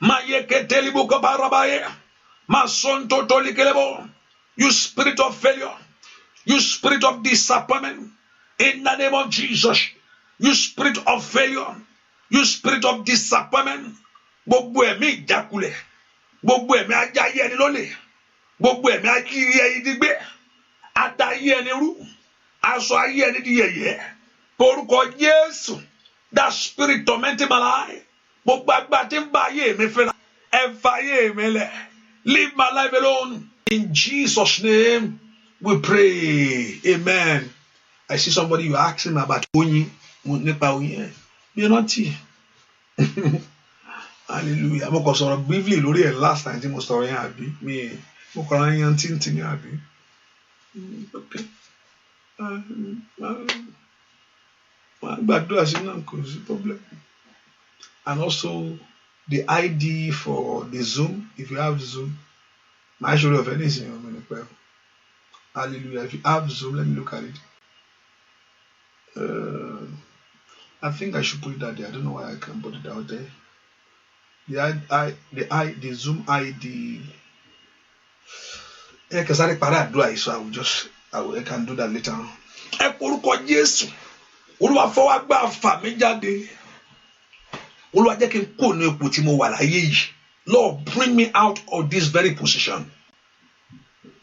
Mayeketelibuka barabaye. Masonto tolikelebo. You spirit of failure. You spirit of disappointment. In the name of Jesus. You spirit of failure. You spirit of disappointment. Gbogbo ẹ̀mí ìjákulẹ̀. Gbogbo ẹ̀mí ajáyé ẹni lólè. Gbogbo ẹ̀mí ajírí ẹni dígbé. Adáyé ẹni rú. Aṣọ ayé ẹni di yẹ̀yẹ́. Orúkọ Jésù. That spirit tormenting my life. Gbogbo agbá tí ń bá ayé mi fẹ́ra. Ẹ fa ayé mi lẹ̀. Leave my life alone. In Jesus' name we pray. Amen. I see somebody you asking about oyin. Nípa oyin. You're not tea. Hallelujah. Mo kàn sọ̀rọ̀ briefly lórí ẹ̀ last time tí mo sọ̀rọ̀ yẹn àbí. Mo kàn rán yan tí ní àbí. Okay. Gbàdúrà sí náà kò sí problem. And also the ID for the Zoom, if you have Zoom, my show of anything I'm going to pray. Hallelujah. If you have Zoom, let me look at it. I think I should put it out there. I don't know why I can't put it out there. The Zoom ID. Because I can do that later on. Ẹ porúkọ Jésù. Olúwa fọwọ́ gbà fà mí jáde. Olúwa jẹ́ kí n kó ní ipò tí mo wà láyé yìí. Lord, bring me out of this very position.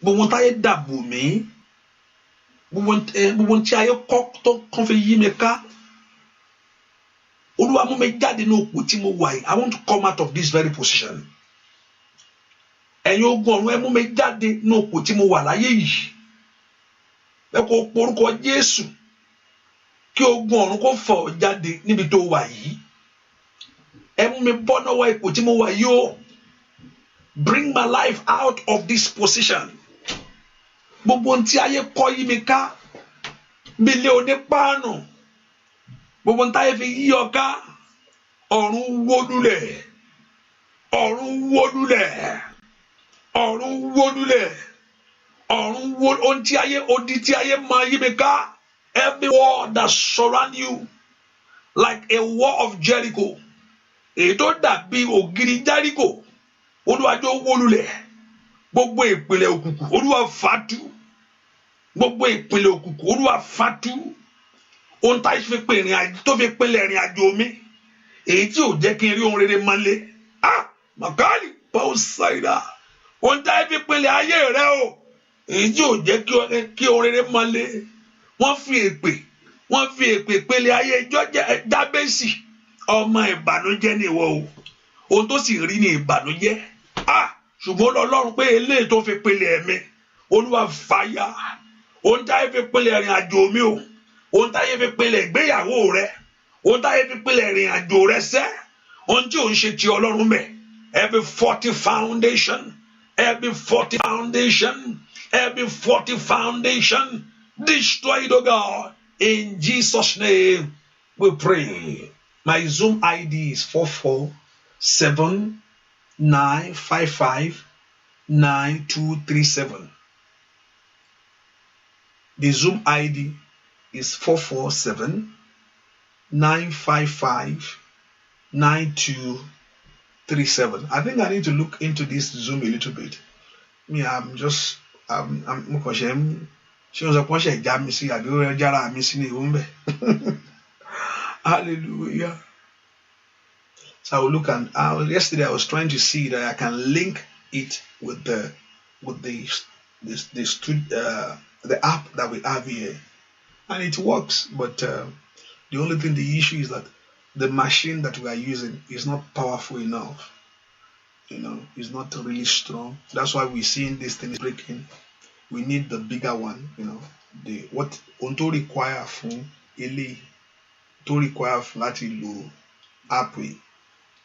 Gbogbo táyé dàbò mí. Gbogbo tí ayé kọ́ tó kàn fi yí mi ká. Olúwa mú mi jáde ní ipò tí mo wà yìí. I want to come out of this very position. Ẹ̀yin ogun ọ̀run ẹ mú mi jáde ní ipò tí mo wà láyé yìí. Ẹ kò porúkọ Jésù. Kí ogun ọ̀run kó fọ̀ ọ́ jáde níbi tó wà yìí. Ẹ mú mi bọ́ lọ́wọ́ ipò tí mo wà yìí o. Bring my life out of this position. Gbogbo ohun tí ayé kọ́ yí mi ká. Bí ilé onípáànù. Gbogbo ohun tí ayé fi yí ọ ká. Ọ̀run wó lulẹ̀. Ọ̀run wó lulẹ̀. Ọ̀run wó lulẹ̀. Ọ̀run wó ohun tí ayé odi tí ayé máa yí mi ká. Every wall that surround you like a wall of Jericho. Èyí tó dàbí ògiri Jericho. Olúwa jọ̀ọ́ wó lulẹ̀. Gbogbo ìpìlẹ̀ òkùnkùn Olúwa fàtú. Gbogbo ìpìlẹ̀ òkùnkùn Olúwa fàtú. Ohun tá fi pè ìrìn àjò tó fi pínlẹ̀ ìrìn àjò mi. Èyí tí ò jẹ́ kí n rí ohun rere máa lé. Màkàlì Paul Saida. Ohun tá fi pínlẹ̀ ayé rẹ o. Èyí tí ò jẹ́ kí ohun rere máa lé. Wọ́n fi èpè pele ayé Jábésì ọmọ ìbànújẹ́ ni ìwọ o ohun tó sì rí ni ìbànújẹ́ ṣùgbọ́n Ọlọ́run pé eléyìí tó fi pele ẹ̀mí Olúwa fàyà ohun táyé fi pele ìrìn àjò mi o ohun táyé fi pele ìgbéyàwó rẹ ohun táyé fi pele ìrìn àjò rẹ sẹ́ ohun tí ò ń ṣe ti Ọlọ́run mẹ́ every faulty foundation destroy it, oh God. In Jesus' name we pray. My Zoom ID is 447-955-9237. The Zoom ID is 447-955-9237. I think I need to look into this Zoom a little bit. I'm she was a portion jamisi, I do a jara missing umbe. Hallelujah. So I will look and yesterday I was trying to see that I can link it with the app that we have here, and it works. But the only thing, the issue is that the machine that we are using is not powerful enough. It's not really strong. That's why we're seeing this thing is breaking. We need the bigger one, what to require from Eli to require from láti lo app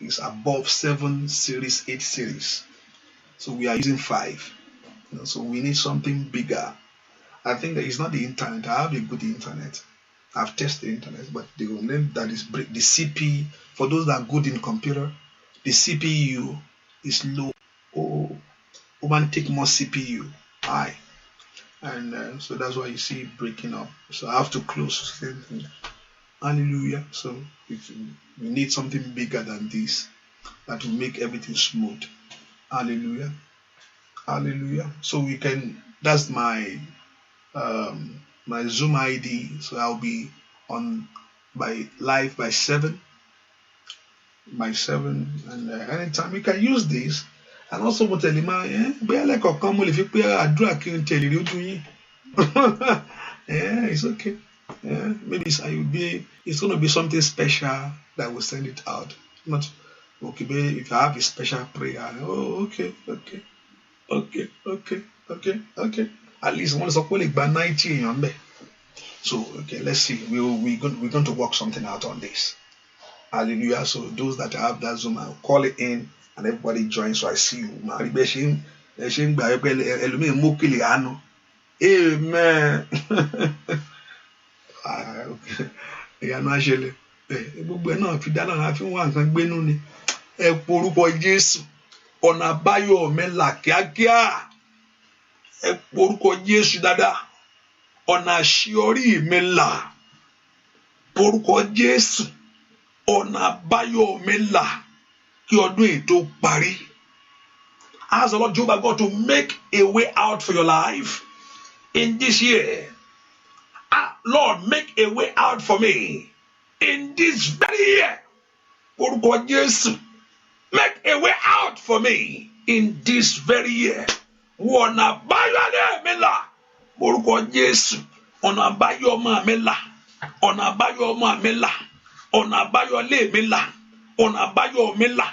is above 7 series, 8 series. So we are using 5. So we need something bigger. I think that it's not the internet. I have a good internet. I've tested the internet, but the name that is the CPU, for those that are good in computer, the CPU is low. Woman take more CPU high. And so that's why you see it breaking up. So I have to close. Hallelujah. So we need something bigger than this. that will make everything smooth. Hallelujah. Hallelujah. So we can, that's my my Zoom ID. So I'll be on by live by 7, and anytime you can use this. And also mo tẹ̀lé máa bóyá lẹ́kọ̀ọ̀kan mo lè fi pé àdúrà kí n tẹ̀lé ojú yín. It's okay. Maybe it's going to be something special that will send it out. Not okay, but if I have a special prayer, okay. At least one sọ pé lè gba 90 èèyàn bẹ́ẹ̀. So okay, let's see. We're going to work something out on this. Hallelujah. So those that have that Zoom, I'll call it in and everybody join. So I see you. Amen. Ìyanu àṣẹlẹ̀ gbogbo ẹ̀ náà fi dáná náà fi ń wá nǹkan gbénú ni ẹ porúkọ Jésù ọ̀nà àbáyọ mẹ́la kíákíá ẹ porúkọ Jésù dáadáa ọ̀nà àṣeyọrí mẹ́la porúkọ Jésù ọ̀nà àbáyọ mẹ́la kí ọdún yìí tó parí. Ask the Lord Jehovah God to make a way out for your life in this year. Lord, make a way out for me in this very year. Orúkọ Jésù, make a way out for me in this very year. Ọ̀nà àbáyọ lé mi là. Orúkọ Jésù, ọ̀nà àbáyọ ọmọ mi là. Ọ̀nà àbáyọ ọmọ mi là. Ọ̀nà àbáyọ lé mi là. Ọ̀nà àbáyọ mi là.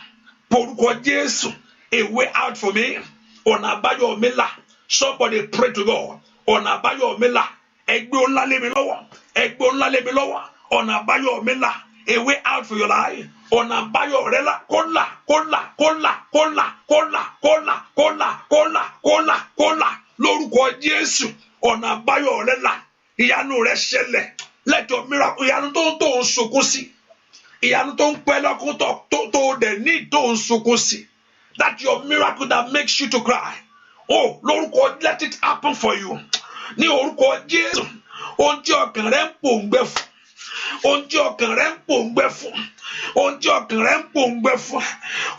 Orúkọ Jésù, a way out for me. Ọ̀nà àbáyọ mi là. Somebody pray to God. Ọ̀nà àbáyọ mi là. Ẹgbẹ́ ńlá lé mi lọ́wọ́. Ẹgbẹ́ ńlá lé mi lọ́wọ́. Ọ̀nà àbáyọ mi là. A way out for your life. Ọ̀nà àbáyọ rẹ là. Kó là. Lórúkọ Jésù. Ọ̀nà àbáyọ rẹ là. Ìyanu rẹ ṣẹlẹ̀. Let your miracle. Ìyanu tó ń sunkún sí. Ìyanu tó ń pẹ́ lọ́kùn tó dẹ̀ ní tó ń sunkún sí. That your miracle that makes you to cry. Oh, lórúkọ, let it happen for you. Ní orúkọ Jésù, ohun tí ọkàn rẹ ń pòǹgbẹ fún, ohun tí ọkàn rẹ ń pòǹgbẹ fún, ohun tí ọkàn rẹ ń pòǹgbẹ fún,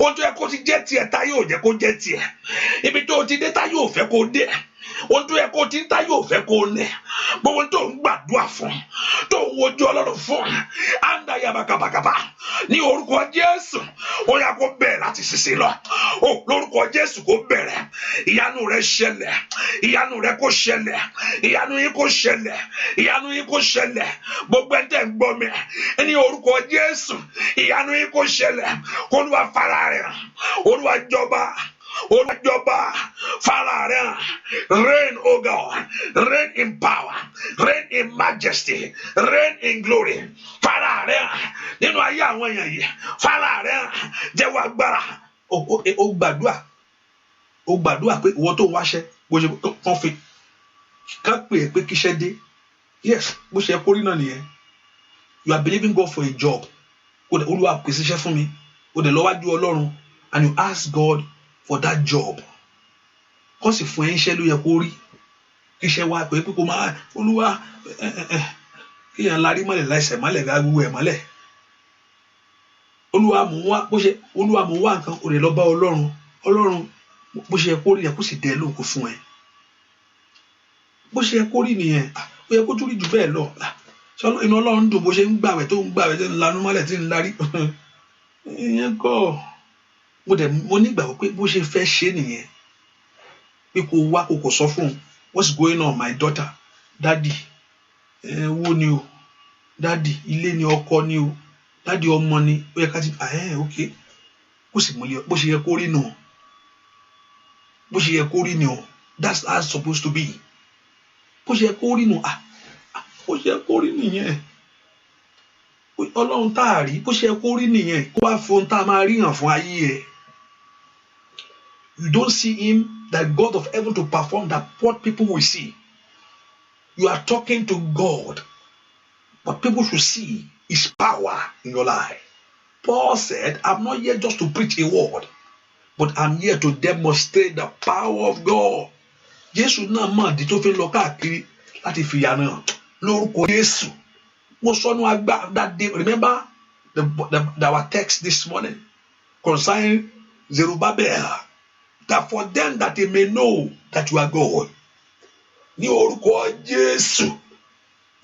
ohun tó yẹ kó ti jẹ́ tiẹ̀ tá yóò jẹ́ kó jẹ́ tiẹ̀, ibi tó ti dé tá yóò fẹ́ kó dé, ohun tó yẹ kó ti ń tá yóò fẹ́ kó ní, gbogbo tó ń gbàdúrà fún, tó ń wojú Ọlọ́run fún, àǹdà yabakabakaba, ní orúkọ Jésù, ó yá kó bẹ̀rẹ̀ láti ṣiṣẹ́ lọ, ó lórúkọ Jésù kó bẹ̀rẹ̀, ìyanu rẹ ṣẹlẹ̀, ìyanu rẹ kó ṣẹlẹ̀, ìyanu yín kó ṣẹlẹ̀, ìyanu yín kó ṣẹlẹ̀, gbogbo ẹ̀ tẹ́ ń gbọ́ mi, ní orúkọ Jésù, ìyanu yín kó ṣẹlẹ̀, Olúwa fara rẹ̀, Olúwa jọba. Olùjọba fara rẹ̀, reign, O God, reign in power, reign in majesty, reign in glory. Fara rẹ̀ nínú ayé àwọn èèyàn yìí, fara rẹ̀ jẹ́wọ́ agbára. Ó gbàdúrà pé ìwọ tó ń wáṣẹ́ bó ṣe kàn fi ká pè é pé kíṣẹ́ dé. Yes, bó ṣe kórìí náà nìyẹn. You are believing God for a job. Olúwa pèsè iṣẹ́ fún mi. O dẹ̀ lọ wájú Ọlọ́run and you ask God for that job. Kọ́ sì fún ẹ iṣẹ́ ló yẹ kó rí. Kíṣẹ́ wá pé kó máa Olúwa kíyàn larí mọ́lẹ̀ láìsẹ̀ mọ́lẹ̀ gá gbogbo ẹ̀ mọ́lẹ̀. Olúwa mò ń wá nǹkan o lè lọ bá Ọlọ́run. Ọlọ́run bó ṣe yẹ kó rí yẹ kó sì dẹ lóko fún ẹ. Bó ṣe yẹ kó rí nìyẹn. Ó yẹ kó tún rí jù bẹ́ẹ̀ lọ. Inú Ọlọ́run dùn bó ṣe ń gbàwẹ̀ tó ń lanú mọ́lẹ̀ tí ń larí. Ìyẹn kọ́ mo nígbàgbọ́ pé bó ṣe fẹ́ ṣe nìyẹn. Pé kó wá kó sọ fún un, what's going on my daughter? Daddy wo ni o? Daddy ilé ni ọkọ ni o? Daddy ọmọ ni? Ó yẹ ká ti okay. Kó sì mọ̀lẹ́ bó ṣe yẹ kó rí nù. Bó ṣe yẹ kó rí ni o. That's how it's supposed to be. Bó ṣe yẹ kó rí nù. Bó ṣe yẹ kó rí nìyẹn. Ọlọ́run tá a rí bó ṣe yẹ kó rí nìyẹn. Kó wá fi ohun tá a máa rí hàn fún ayé ẹ̀. You don't see him, that God of heaven, to perform that what people will see. You are talking to God, but people should see his power in your life. Paul said, I'm not here just to preach a word, but I'm here to demonstrate the power of God. Jésù náà mọ̀ di tó fi lọ káàkiri láti fi ìyanu hàn lórúkọ Jésù. Mo sọnù àgbà that day. Remember our text this morning concerning Zerubbabel, that for them that they may know that you are God. Ní orúkọ Jésù,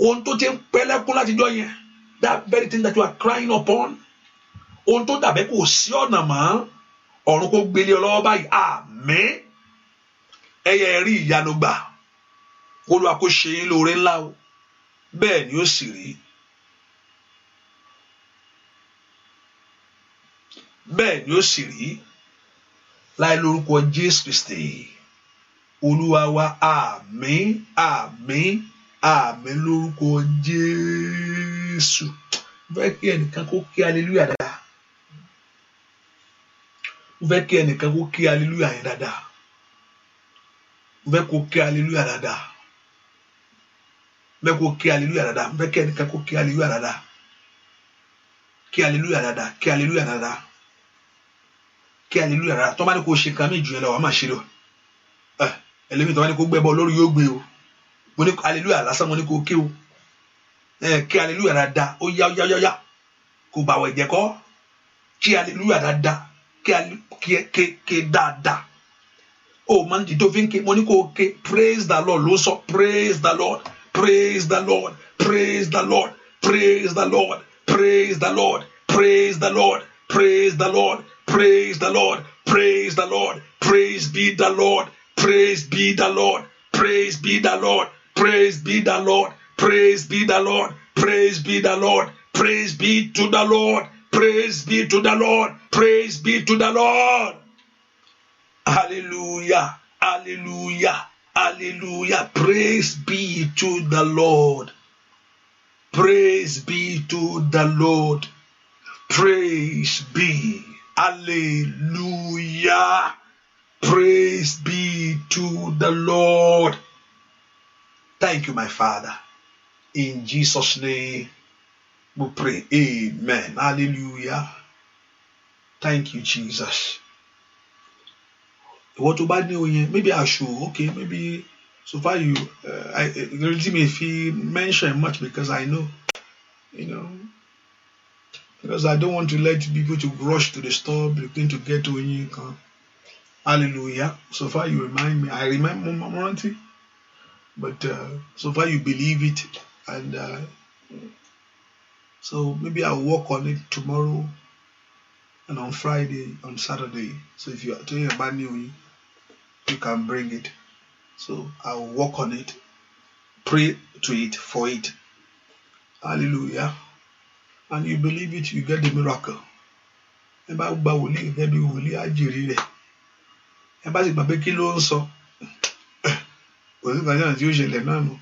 ohun tó ti ń pẹ́lẹ́kún látijọ́ yẹn, that very thing that you are crying upon, ohun tó dàbẹ́ kò sí ọ̀nà mọ́, ọ̀run kò gbélé ọ lọ́wọ́ báyìí, àmín. Ẹyẹ rí ìyanu gbà, Olúwa kó ṣe yín lóore ńlá o, bẹ́ẹ̀ ni ó sì rí. Bẹ́ẹ̀ ni ó sì rí, láì lórúkọ Jésù Kristi, Olúwa wa, àmín, àmín, àmín lórúkọ Jésù. Mo fẹ́ kí ẹnìkan kó kí hallelujah dáadáa. Mo fẹ́ kí ẹnìkan kó kí hallelujah yẹn dáadáa. Mo fẹ́ kó kí hallelujah dáadáa. Mo fẹ́ kó kí hallelujah dáadáa. Mo fẹ́ kí ẹnìkan kó kí hallelujah dáadáa. Kí hallelujah dáadáa. Kí hallelujah dáadáa. Kí hallelujah dáadáa. Tó bá ní kó ṣe nǹkan méjì yẹn lọ, wàá máa ṣe lọ. Ẹlẹ́mìí tó bá ní kó gbẹ́bọ lórí yóò gbé o. Mo ní hallelujah lásán, mo ní kó kí o. Kí hallelujah dáadáa. Ó yá ó yá ó yá. Kò bá wẹ̀ jẹ́ kọ́. Kí hallelujah dáadáa. Kí dáadáa. Oh man, the dovin ke moniko ke praise the Lord. Loso praise the Lord. Praise the Lord. Praise the Lord. Praise the Lord. Praise the Lord. Praise the Lord. Praise the Lord. Praise the Lord. Praise the Lord. Praise be the Lord. Praise be the Lord. Praise be the Lord. Praise be the Lord. Praise be the Lord. Praise be the Lord. Praise be to the Lord. Praise be to the Lord. Praise be to the Lord. Hallelujah, hallelujah, hallelujah. Praise be to the Lord. Praise be to the Lord. Praise be. Hallelujah. Praise be to the Lord. Thank you, my Father. In Jesus' name we pray. Amen. Hallelujah. Thank you, Jesus. What about you? Maybe I should. Okay, maybe so far you. I really may feel mention much because I know, because I don't want to let people to rush to the store, begin to get to when you come. Hallelujah. So far you remind me. I remember Moranthe, but so far you believe it, and so maybe I'll work on it tomorrow, and on Friday, on Saturday. So if you are doing a bad news, you can bring it. So I'll work on it, pray to it, for it. Hallelujah. And you believe it, you get the miracle. Eba gba wòlíì gẹ́gẹ́ bí wòlíì àjèrè rẹ̀. Eba sì gbà pé kí ló ń sọ. Òsì kan náà tí ó ṣẹlẹ̀ náà nù.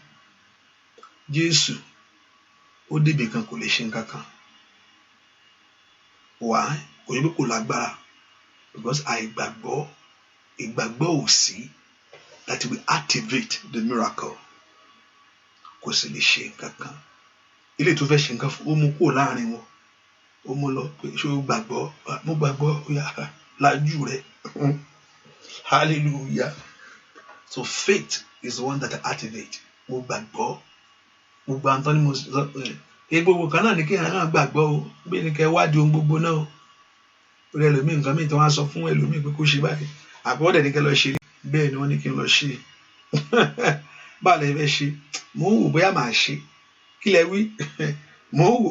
Jésù ó débì kan kò lè ṣe nǹkan kan. Why? Kò yẹ pé kò lágbára. Because ìgbàgbọ́ ò sí that will activate the miracle. Kò sì lè ṣe nǹkan kan. Ilé tó fẹ́ ṣe nǹkan fún ó mú kúrò láàrin wọn. Ó mú lọ pé ṣé o gbàgbọ́? Mo gbàgbọ́, ó yá lájú rẹ̀. Hallelujah. So faith is the one that activates. Mo gbàgbọ́. Mo gbà ń tán ní mo sọ pé gbogbo kan náà ní kí èèyàn náà gbàgbọ́ o. Bí ní kẹ́ wádìí ohun gbogbo náà o. Orí ẹlòmíì nǹkan mìíràn tí wọ́n á sọ fún ẹlòmíì pé kó ṣe báyìí. Àbọ̀ dẹ̀ ní kẹ́ lọ ṣe. Bẹ́ẹ̀ ni wọ́n ní kí n lọ ṣe. Báwo lẹ fẹ́ ṣe? Mo ń wò bóyá màá ṣe. Kí lẹ wí? Mo ń wò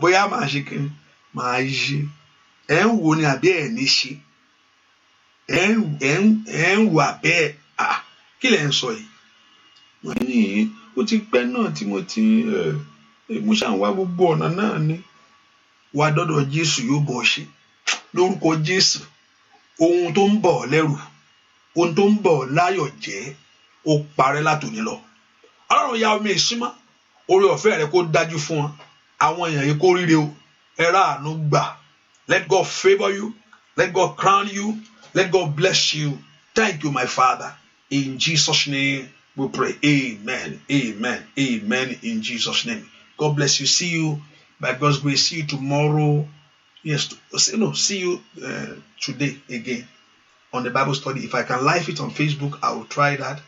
bóyá màá ṣe kí ni? Màá ṣe. Ẹ ń wò ni àbí ẹ̀ ní ṣe? Ẹ ń wò àbẹ́ ẹ̀. Kí lẹ ń sọ yìí? Wọ́n ní ó ti pẹ́ náà tí mo ti mo ṣàn wá gbogbo ọ̀nà náà ni. Wà dọ́dọ̀ Jésù yóò bọ̀ ṣe. Lórúkọ Jésù, ohun tó ń bọ̀ lẹ́rù, ohun tó ń bọ̀ láyọ̀ jẹ́, ó parẹ́ látòní lọ. Ọlọ́run ya omi ìsúnmọ́, oore ọ̀fẹ́ rẹ kó dájú fún wọn. Àwọn èèyàn yìí kó ríre o. Ẹ ráàánú gbà. Let God favor you. Let God crown you. Let God bless you. Thank you, my Father. In Jesus' name we pray. Amen. Amen. Amen. In Jesus' name. God bless you. See you by God's grace. See you tomorrow. Yes. See you today again on the Bible study. If I can live it on Facebook, I will try that.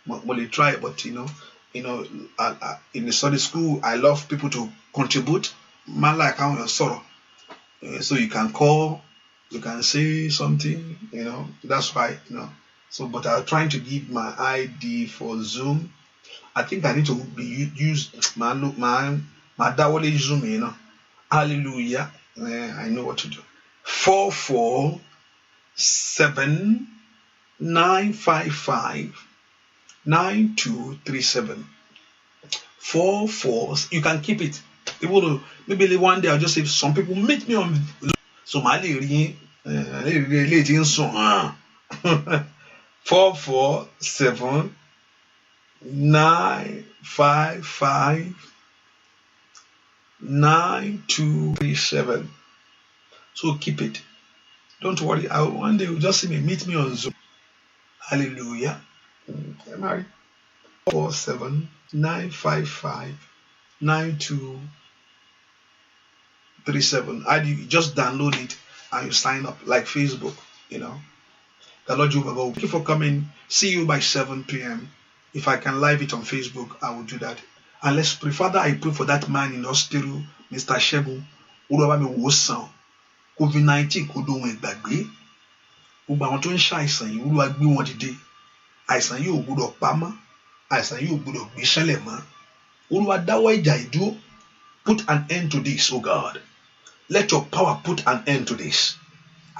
Well, try it, but in the Sunday school, I love people to contribute. Man, like how you sorrow. So you can call, you can say something, that's why, So, but I'm trying to give my ID for Zoom. I think I need to be use my Dawali Zoom, Hallelujah. I know what to do. 447-955-9237. 44. You can keep it. Maybe one day I'll just say some people meet me on Somali. 447-955-9237. So keep it. Don't worry. One day you'll just see me. Meet me on Zoom. Hallelujah. 447-955-9237. You just download it and you sign up like Facebook. The Lord Jehovah God, thank you for coming. See you by 7 p.m. If I can live it on Facebook, I will do that. And let's pray. Father, I pray for that man in hospital, Mr. Shegun. COVID-19 kò dóhun ìgbàgbé. Gbogbo àwọn tó ń ṣàìsàn yìí, Olúwa gbé wọn dìde. Àìsàn yìí ò gbọdọ̀ pamọ́. Àìsàn yìí ò gbọdọ̀ gbé ṣẹlẹ̀ mọ́. Olúwa dáwọ́ ìjà ìdúró. Put an end to this, oh God. Let your power put an end to this.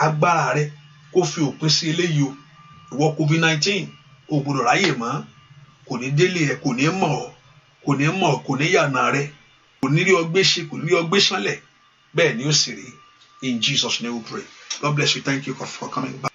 Agbára rẹ kó fi òpin sí eléyìí o. Ìwọ COVID-19 ò gbọdọ̀ ráyè mọ́. Kò ní délé ẹ, kò ní mọ̀ ọ́. Kò ní yànà rẹ. Kò ní rí ọgbẹ́ ṣe, kò ní rí ọgbẹ́ ṣánlẹ̀. Bẹ́ẹ̀ ni ó sì rí. In Jesus' name we pray. God bless you. Thank you for coming back.